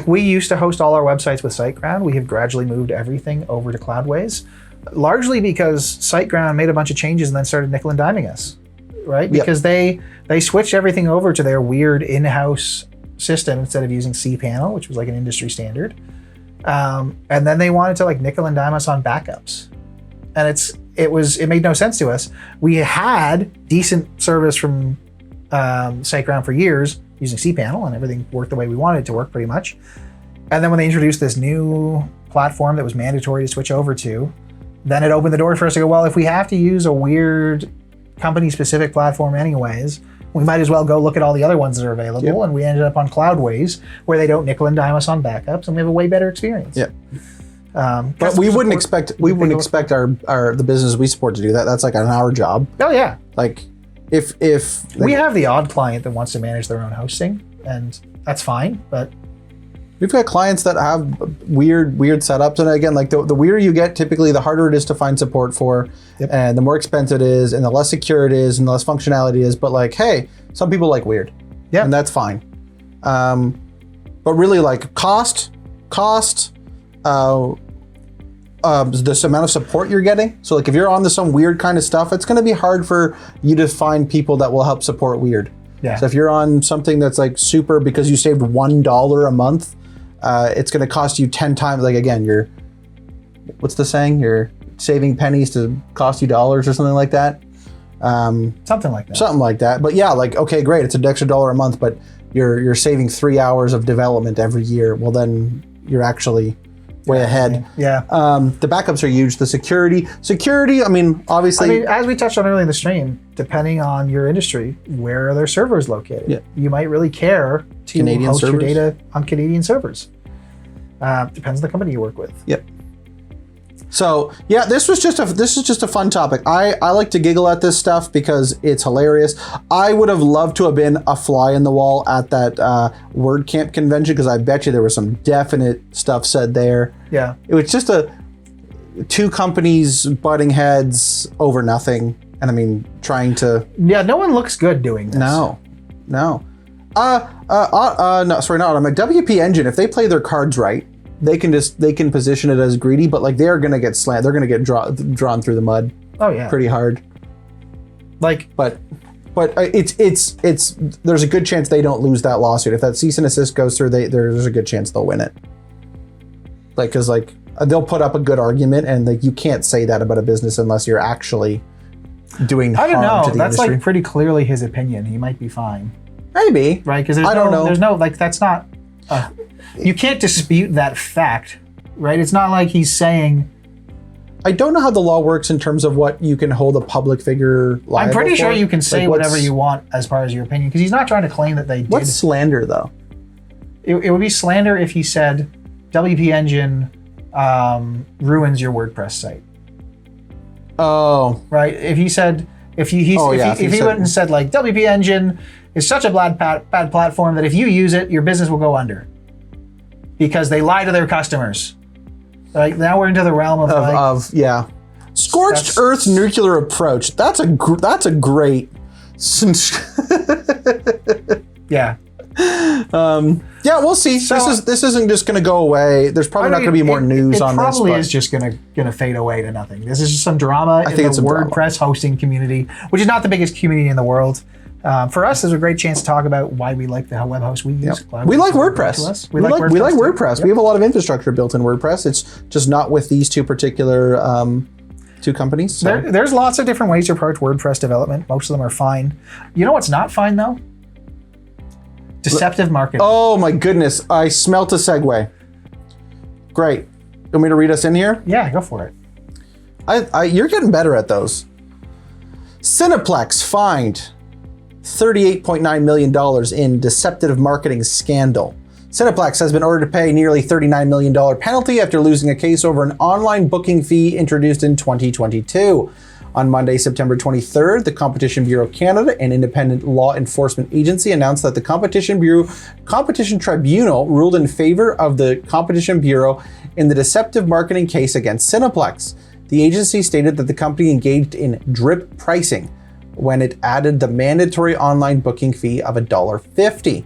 We used to host all our websites with SiteGround. We have gradually moved everything over to Cloudways, largely because SiteGround made a bunch of changes and then started nickel and diming us, right? Because they switched everything over to their weird in-house system instead of using cPanel, which was an industry standard. And then they wanted to nickel and dime us on backups. And it made no sense to us. We had decent service from SiteGround for years using cPanel, and everything worked the way we wanted it to work pretty much. And then when they introduced this new platform that was mandatory to switch over to, then it opened the door for us to go, well, if we have to use a weird company-specific platform anyways, we might as well go look at all the other ones that are available. Yep. And we ended up on Cloudways, where they don't nickel and dime us on backups, and we have a way better experience. Yeah. But we wouldn't expect the business we support to do that. That's an hour job. Oh yeah. If we have the odd client that wants to manage their own hosting, and that's fine, but we've got clients that have weird setups, and again, like the weirder you get, typically the harder it is to find support for, and the more expensive it is, and the less secure it is, and the less functionality it is. But like, hey, some people like weird, and that's fine. But really, like cost, this amount of support you're getting. So like, if you're on some weird kind of stuff, it's going to be hard for you to find people that will help support weird. Yeah. So if you're on something that's like super because you saved $1 a month, it's going to cost you 10 times. Like again, what's the saying? You're saving pennies to cost you dollars or something like that. Something like that. Something like that. But yeah, like, okay, great. It's an extra $1 a month, but you're saving 3 hours of development every year. Well, then you're actually way ahead. Yeah. The backups are huge. The security. I mean, obviously. As we touched on earlier in the stream, depending on your industry, where are their servers located? Yeah. You might really care to Canadian host servers. your data on Canadian servers. Depends on the company you work with. Yep. So yeah, this is just a fun topic. I like to giggle at this stuff because it's hilarious. I would have loved to have been a fly in the wall at that WordCamp convention, because I bet you there was some definite stuff said there. Yeah. It was just two companies butting heads over nothing, and I mean trying to. Yeah, no one looks good doing this. No. No, sorry, not Automatic. WP Engine, if they play their cards right, they can position it as greedy, but like they're gonna get slammed. They're gonna get drawn through the mud. Oh yeah. Pretty hard. Like, but it's there's a good chance they don't lose that lawsuit. If that cease and desist goes through, there's a good chance they'll win it. Like, cause like they'll put up a good argument, and like you can't say that about a business unless you're actually doing harm I don't know. to the That's industry. like pretty clearly his opinion. He might be fine. Maybe. Right? Because I don't know. There's no, like, that's not. You can't dispute that fact, right? It's not like he's saying. I don't know how the law works in terms of what you can hold a public figure liable I'm pretty sure for. you can say Like, whatever you want as far as your opinion, because he's not trying to claim that they did. What's slander, though? It would be slander if he said WP Engine ruins your WordPress site. Oh. Right? If he said, if he went and said like WP Engine is such a bad platform that if you use it, your business will go under because they lie to their customers. Like, now we're into the realm of yeah, scorched earth nuclear approach. That's a great. Yeah. Yeah, we'll see. So, this isn't just going to go away. There's probably not going to be more news on this. It probably is just going to fade away to nothing. This is just some drama in the WordPress hosting community, which is not the biggest community in the world. For us, there's a great chance to talk about why we like the web host we use. Yep. We like WordPress. We like WordPress. Yep. We have a lot of infrastructure built in WordPress. It's just not with these two particular two companies. So. There's lots of different ways to approach WordPress development. Most of them are fine. You know what's not fine, though? Deceptive marketing. Oh my goodness, I smelt a segue. Great. You want me to read us in here? Yeah, go for it. You're getting better at those. Cineplex fined $38.9 million in deceptive marketing scandal. Cineplex has been ordered to pay nearly $39 million penalty after losing a case over an online booking fee introduced in 2022. On Monday, September 23rd, the Competition Bureau Canada, an independent law enforcement agency, announced that the Competition Tribunal ruled in favor of the Competition Bureau in the deceptive marketing case against Cineplex. The agency stated that the company engaged in drip pricing when it added the mandatory online booking fee of $1.50.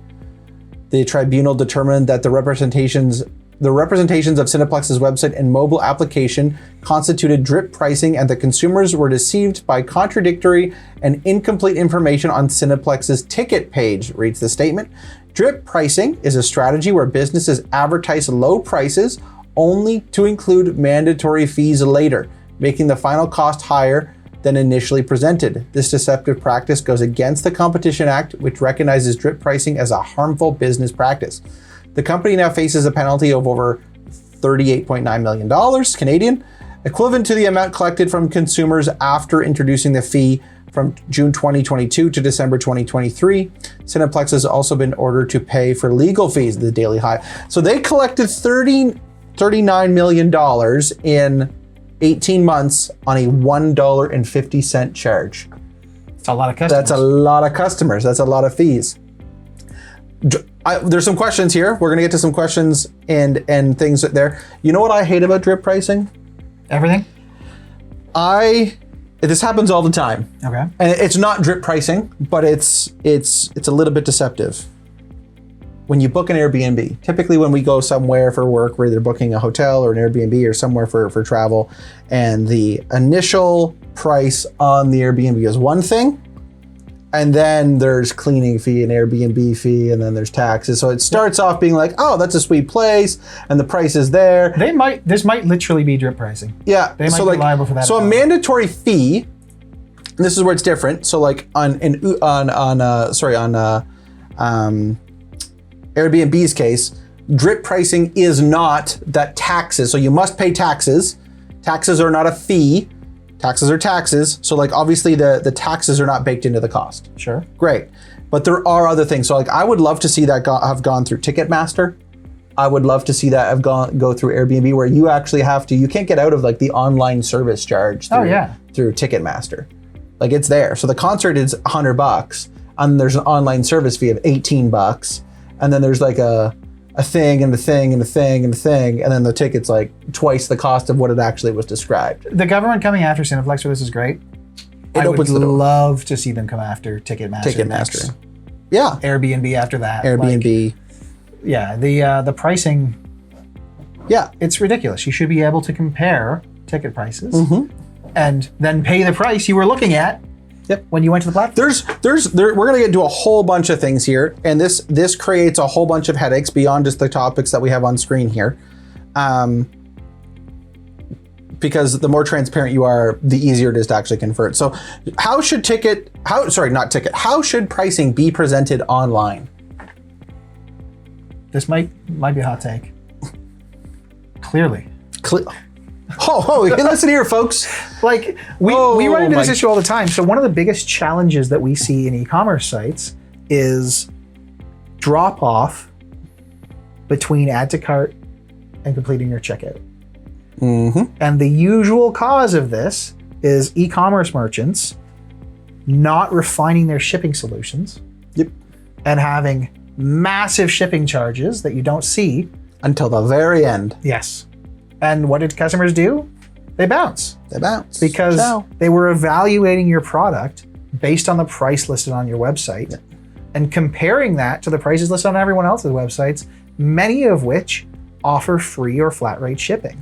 The tribunal determined that the representations of Cineplex's website and mobile application constituted drip pricing, and that consumers were deceived by contradictory and incomplete information on Cineplex's ticket page, reads the statement. Drip pricing is a strategy where businesses advertise low prices only to include mandatory fees later, making the final cost higher than initially presented. This deceptive practice goes against the Competition Act, which recognizes drip pricing as a harmful business practice. The company now faces a penalty of over $38.9 million Canadian, equivalent to the amount collected from consumers after introducing the fee from June 2022 to December 2023. Cineplex has also been ordered to pay for legal fees, the Daily High. So they collected $39 million in 18 months on a $1.50 charge. That's a lot of customers. That's a lot of customers. That's a lot of fees. There's some questions here. We're gonna get to some questions and things there. You know what I hate about drip pricing? Everything? This happens all the time. Okay. And it's not drip pricing, but it's a little bit deceptive. When you book an Airbnb, typically when we go somewhere for work, we're either booking a hotel or an Airbnb or somewhere for travel, and the initial price on the Airbnb is one thing, and then there's cleaning fee, an Airbnb fee, and then there's taxes. So it starts off being like, oh, that's a sweet place, and the price is there. This might literally be drip pricing. Yeah. They might be liable for that. So a mandatory fee, and this is where it's different. So like on Airbnb's case, drip pricing is not that taxes. So you must pay taxes. Taxes are not a fee. Taxes are taxes. So like obviously the taxes are not baked into the cost. Sure. Great. But there are other things. So like I would love to see that have gone through Ticketmaster. I would love to see that have go through Airbnb, where you actually you can't get out of like the online service charge through Ticketmaster. Like it's there. So the concert is $100 and there's an online service fee of $18. And then there's like a thing and a thing and a thing and a thing, and then the ticket's like twice the cost of what it actually was described. The government coming after Cineplex for this is great. I would love to see them come after Ticketmaster. Next. Yeah. Airbnb after that. Airbnb. The pricing. Yeah. It's ridiculous. You should be able to compare ticket prices and then pay the price you were looking at. Yep. When you went to the platform. We're gonna get into a whole bunch of things here, and this creates a whole bunch of headaches beyond just the topics that we have on screen here, because the more transparent you are, the easier it is to actually convert. So, how should pricing be presented online? This might be a hot take. Clearly. Oh, listen here, folks. Like we run into this issue all the time. So one of the biggest challenges that we see in e-commerce sites is drop off between add to cart and completing your checkout. And the usual cause of this is e-commerce merchants not refining their shipping solutions. Yep. And having massive shipping charges that you don't see until the very end. Yes. And what did customers do? They bounce. Because they were evaluating your product based on the price listed on your website and comparing that to the prices listed on everyone else's websites, many of which offer free or flat rate shipping.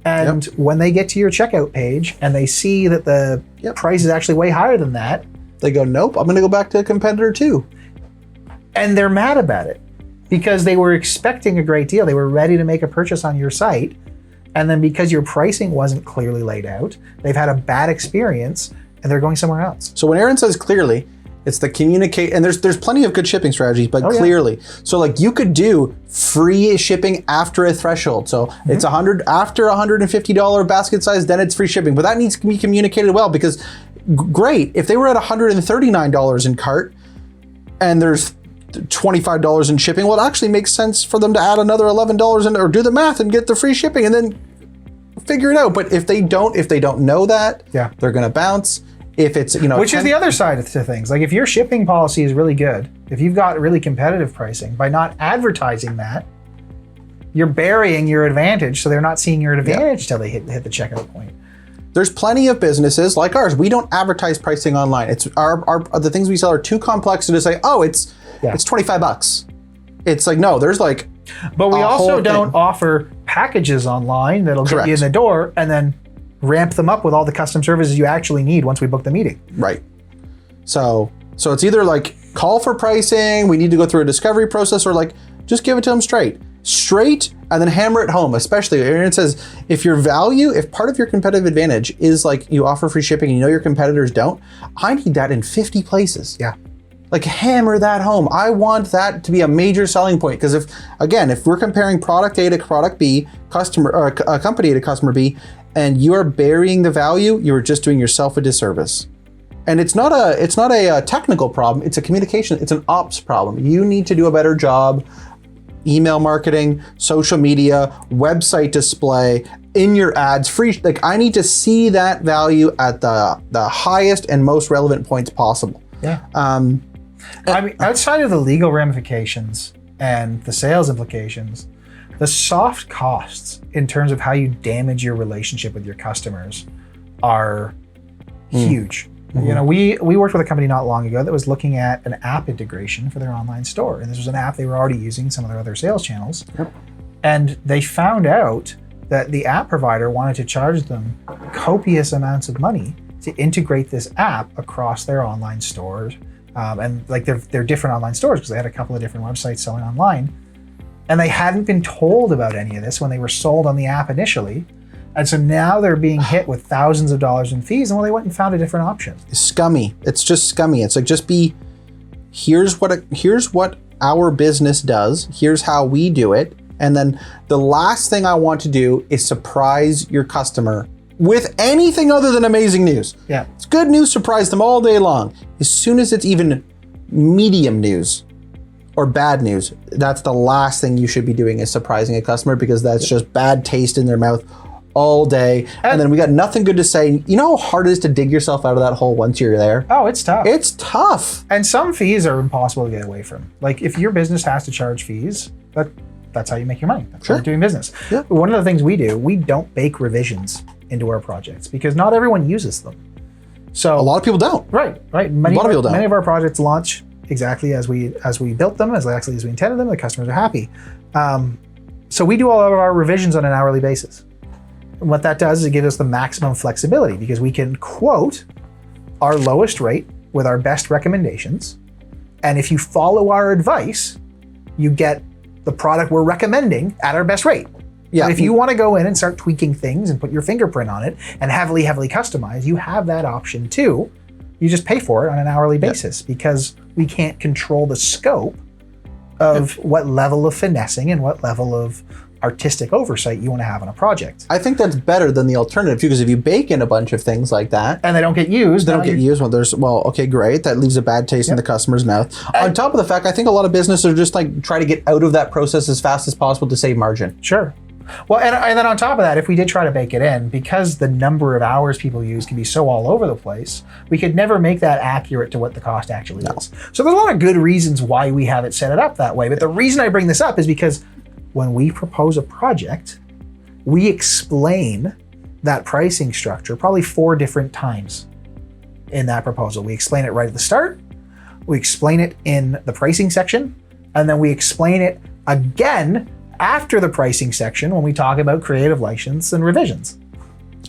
And when they get to your checkout page and they see that the price is actually way higher than that, they go, nope, I'm gonna go back to a competitor too. And they're mad about it because they were expecting a great deal. They were ready to make a purchase on your site. And then because your pricing wasn't clearly laid out, they've had a bad experience and they're going somewhere else. So when Aron says clearly, it's the communicate, and there's plenty of good shipping strategies, but clearly. So like you could do free shipping after a threshold. So it's after $150 basket size, then it's free shipping. But that needs to be communicated well, because great, if they were at $139 in cart and there's $25 in shipping, well, it actually makes sense for them to add another $11 in, or do the math and get the free shipping and then figure it out. But if they don't know that, they're gonna bounce. If it's, which is the other side to things. Like if your shipping policy is really good, if you've got really competitive pricing, by not advertising that, you're burying your advantage, so they're not seeing your advantage till they hit the checkout point. There's plenty of businesses like ours. We don't advertise pricing online. It's the things we sell are too complex to just say, oh, it's $25. It's like, no, there's like. But we also don't offer packages online that'll get you in the door and then ramp them up with all the custom services you actually need once we book the meeting. Right. So it's either like call for pricing, we need to go through a discovery process, or like just give it to them straight, and then hammer it home. Especially Aron says, if part of your competitive advantage is like you offer free shipping and you know your competitors don't, I need that in 50 places. Yeah. Like hammer that home. I want that to be a major selling point, because if we're comparing product A to product B, company A to customer B, and you are burying the value, you're just doing yourself a disservice. And it's not a technical problem, it's a communication, it's an ops problem. You need to do a better job. Email marketing, social media, website display, in your ads, free. Like I need to see that value at the highest and most relevant points possible. Yeah. I mean, outside of the legal ramifications and the sales implications, the soft costs in terms of how you damage your relationship with your customers are huge. Mm-hmm. You know, we worked with a company not long ago that was looking at an app integration for their online store. And this was an app they were already using in some of their other sales channels. Yep. And they found out that the app provider wanted to charge them copious amounts of money to integrate this app across their online stores. And like they're different online stores because they had a couple of different websites selling online. And they hadn't been told about any of this when they were sold on the app initially. And so now they're being hit with thousands of dollars in fees, and well, they went and found a different option. Scummy. It's just scummy. It's like, just be, here's what our business does. Here's how we do it. And then the last thing I want to do is surprise your customer with anything other than amazing news. Yeah. It's good news, surprise them all day long. As soon as it's even medium news or bad news, that's the last thing you should be doing, is surprising a customer, because that's just bad taste in their mouth all day. And then we got nothing good to say. You know how hard it is to dig yourself out of that hole once you're there? Oh, it's tough. It's tough. And some fees are impossible to get away from. Like if your business has to charge fees, that's how you make your money. That's how you're doing business. Yeah. One of the things we do, we don't bake revisions into our projects because not everyone uses them. So A lot of people don't. Right. Many of our projects launch exactly as we built them, as we intended them. The customers are happy. So we do all of our revisions on an hourly basis. And what that does is it gives us the maximum flexibility because we can quote our lowest rate with our best recommendations. And if you follow our advice, you get the product we're recommending at our best rate. Yeah. But if you want to go in and start tweaking things and put your fingerprint on it and heavily customize, you have that option too. You just pay for it on an hourly basis because we can't control the scope of what level of finessing and what level of artistic oversight you want to have on a project. I think that's better than the alternative too, because if you bake in a bunch of things like that and they don't get used, okay, great. That leaves a bad taste in the customer's mouth. On top of the fact, I think a lot of businesses are just like try to get out of that process as fast as possible to save margin. Sure. Well, and then on top of that, if we did try to bake it in, because the number of hours people use can be so all over the place, we could never make that accurate to what the cost actually is. So there's a lot of good reasons why we have it set it up that way. But the reason I bring this up is because when we propose a project, we explain that pricing structure probably 4 different times in that proposal. We explain it right at the start, we explain it in the pricing section, and then we explain it again after the pricing section when we talk about creative license and revisions.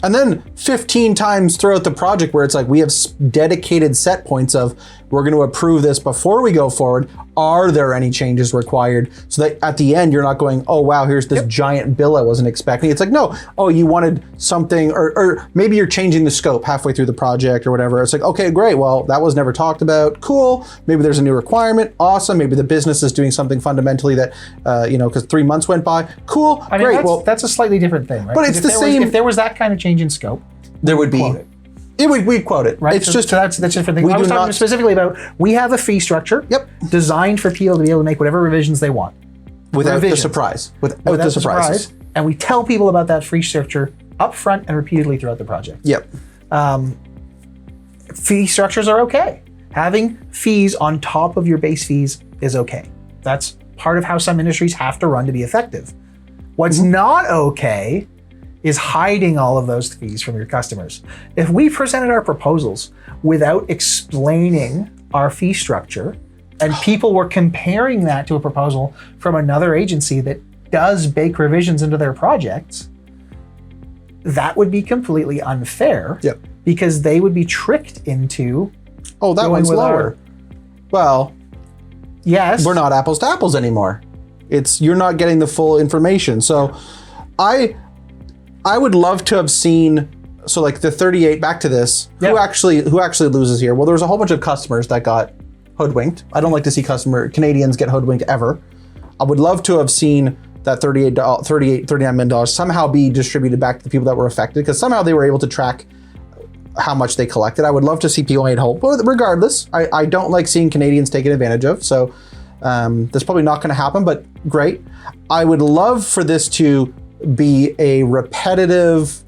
And then 15 times throughout the project where it's like we have dedicated set points of we're going to approve this before we go forward. Are there any changes required? So that at the end, you're not going, oh, wow, here's this giant bill I wasn't expecting. It's like, no, oh, you wanted something, or maybe you're changing the scope halfway through the project or whatever. It's like, okay, great. Well, that was never talked about. Cool. Maybe there's a new requirement. Awesome. Maybe the business is doing something fundamentally that, because 3 months went by. Cool. I mean, great. That's a slightly different thing, right? But it's the same. If there was that kind of change in scope, there would be. We'd quote it. Right. It's so that's a different thing. I was talking specifically about, we have a fee structure designed for people to be able to make whatever revisions they want. Without the surprise. Without the surprises. And we tell people about that fee structure up front and repeatedly throughout the project. Yep. Fee structures are okay. Having fees on top of your base fees is okay. That's part of how some industries have to run to be effective. What's not okay is hiding all of those fees from your customers. If we presented our proposals without explaining our fee structure, and people were comparing that to a proposal from another agency that does bake revisions into their projects, that would be completely unfair. Yep. Because they would be tricked into, oh, that one's lower. Well, yes, we're not apples to apples anymore. You're not getting the full information. So I would love to have seen, so like the 38, back to this, who actually loses here? Well, there's a whole bunch of customers that got hoodwinked. I don't like to see Canadians get hoodwinked ever. I would love to have seen that $39 million somehow be distributed back to the people that were affected, because somehow they were able to track how much they collected. I would love to see people made whole. But regardless, I don't like seeing Canadians taken advantage of. So that's probably not going to happen, but great. I would love for this to be a repetitive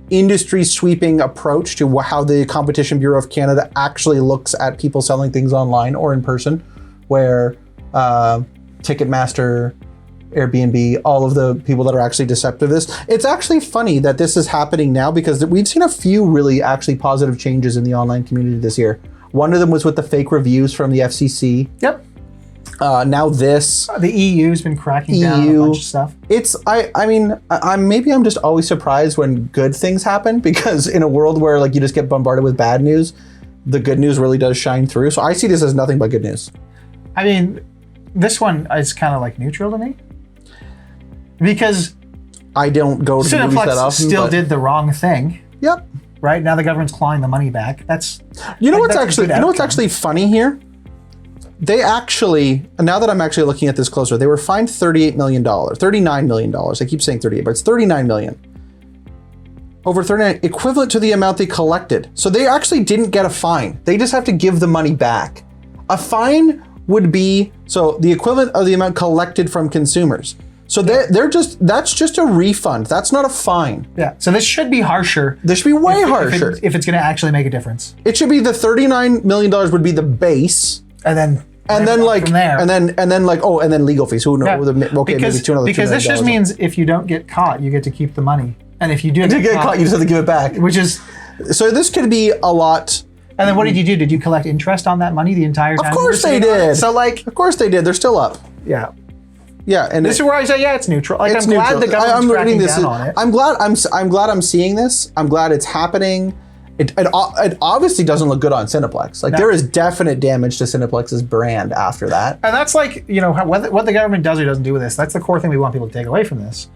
industry sweeping approach to how the Competition Bureau of Canada actually looks at people selling things online or in person, where Ticketmaster, Airbnb, all of the people that are actually deceptive this. It's actually funny that this is happening now, because we've seen a few really actually positive changes in the online community this year. One of them was with the fake reviews from the FCC. Yep. Now this. The EU's been cracking down on a bunch of stuff. It's, I mean, I'm just always surprised when good things happen, because in a world where like you just get bombarded with bad news, the good news really does shine through. So I see this as nothing but good news. I mean, this one is kind of like neutral to me, because I don't go to the movies that Cineplex often. still did the wrong thing. Yep. Right now the government's clawing the money back. That's what's actually funny here. They actually, now that I'm actually looking at this closer, they were fined $38 million, $39 million. I keep saying 38, but it's $39 million. Over 39, equivalent to the amount they collected. So they actually didn't get a fine. They just have to give the money back. A fine would be, so the equivalent of the amount collected from consumers. So that's just a refund. That's not a fine. Yeah. So this should be harsher. This should be way harsher. If it's going to actually make a difference. It should be the $39 million would be the base. And then like from there. and then legal fees. Who knows? Yeah. Okay, because, maybe $2 million. Because this just means if you don't get caught, you get to keep the money. And if you do get caught, you just have to give it back. Which is, so this could be a lot. And then what did you do? Did you collect interest on that money the entire time? Of course they did. So like, of course they did. They're still up. Yeah. Yeah, and this is where I say, yeah, it's neutral. Like, I'm glad the government's cracking down on it. I'm glad I'm seeing this. I'm glad it's happening. It obviously doesn't look good on Cineplex. Like, there is definite damage to Cineplex's brand after that. And that's like, you know, what the government does or doesn't do with this. That's the core thing we want people to take away from this.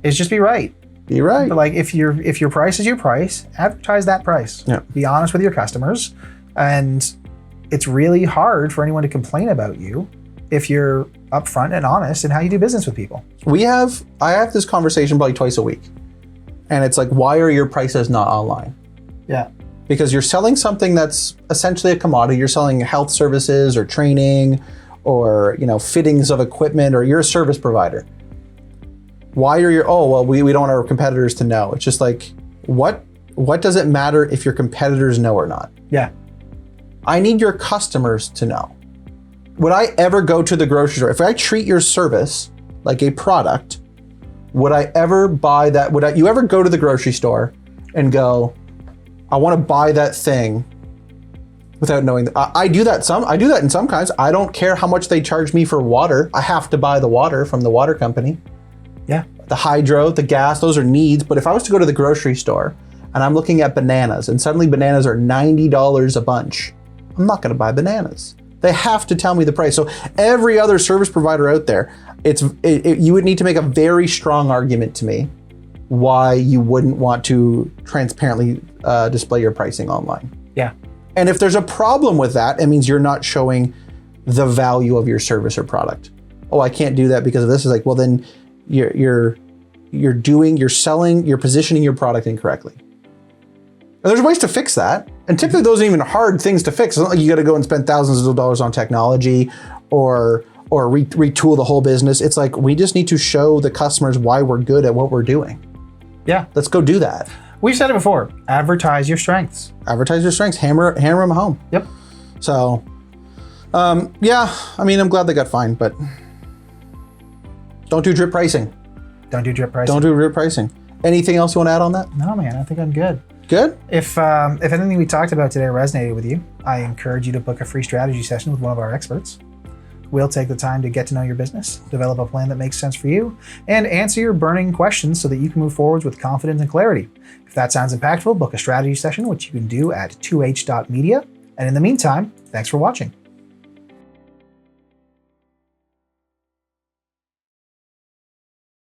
Is just be right. Be right. But like, if your price is your price, advertise that price. Yeah. Be honest with your customers, and it's really hard for anyone to complain about you if you're upfront and honest in how you do business with people. I have this conversation probably twice a week, and it's like, why are your prices not online? Yeah. Because you're selling something that's essentially a commodity. You're selling health services or training or, you know, fittings of equipment, or you're a service provider. Why are we don't want our competitors to know. It's just like, what does it matter if your competitors know or not? Yeah. I need your customers to know. Would I ever go to the grocery store? If I treat your service like a product, would I ever buy that? Would you ever go to the grocery store and go, I want to buy that thing without knowing that? I do that in some kinds. I don't care how much they charge me for water. I have to buy the water from the water company. Yeah. The hydro, the gas, those are needs. But if I was to go to the grocery store and I'm looking at bananas and suddenly bananas are $90 a bunch, I'm not going to buy bananas. They have to tell me the price. So every other service provider out there, you would need to make a very strong argument to me why you wouldn't want to transparently display your pricing online. Yeah. And if there's a problem with that, it means you're not showing the value of your service or product. Oh, I can't do that because of this. Is like, well, then you're positioning your product incorrectly. And there's ways to fix that. And typically those aren't even hard things to fix. It's not like you got to go and spend thousands of dollars on technology or retool the whole business. It's like, we just need to show the customers why we're good at what we're doing. Yeah. Let's go do that. We've said it before. Advertise your strengths. Advertise your strengths. Hammer them home. Yep. So, yeah, I mean, I'm glad they got fined, but don't do drip pricing. Don't do drip pricing. Don't do drip pricing. Anything else you want to add on that? No, man, I think I'm good. Good? If anything we talked about today resonated with you, I encourage you to book a free strategy session with one of our experts. We'll take the time to get to know your business, develop a plan that makes sense for you, and answer your burning questions so that you can move forwards with confidence and clarity. If that sounds impactful, book a strategy session, which you can do at 2h.media. And in the meantime, thanks for watching.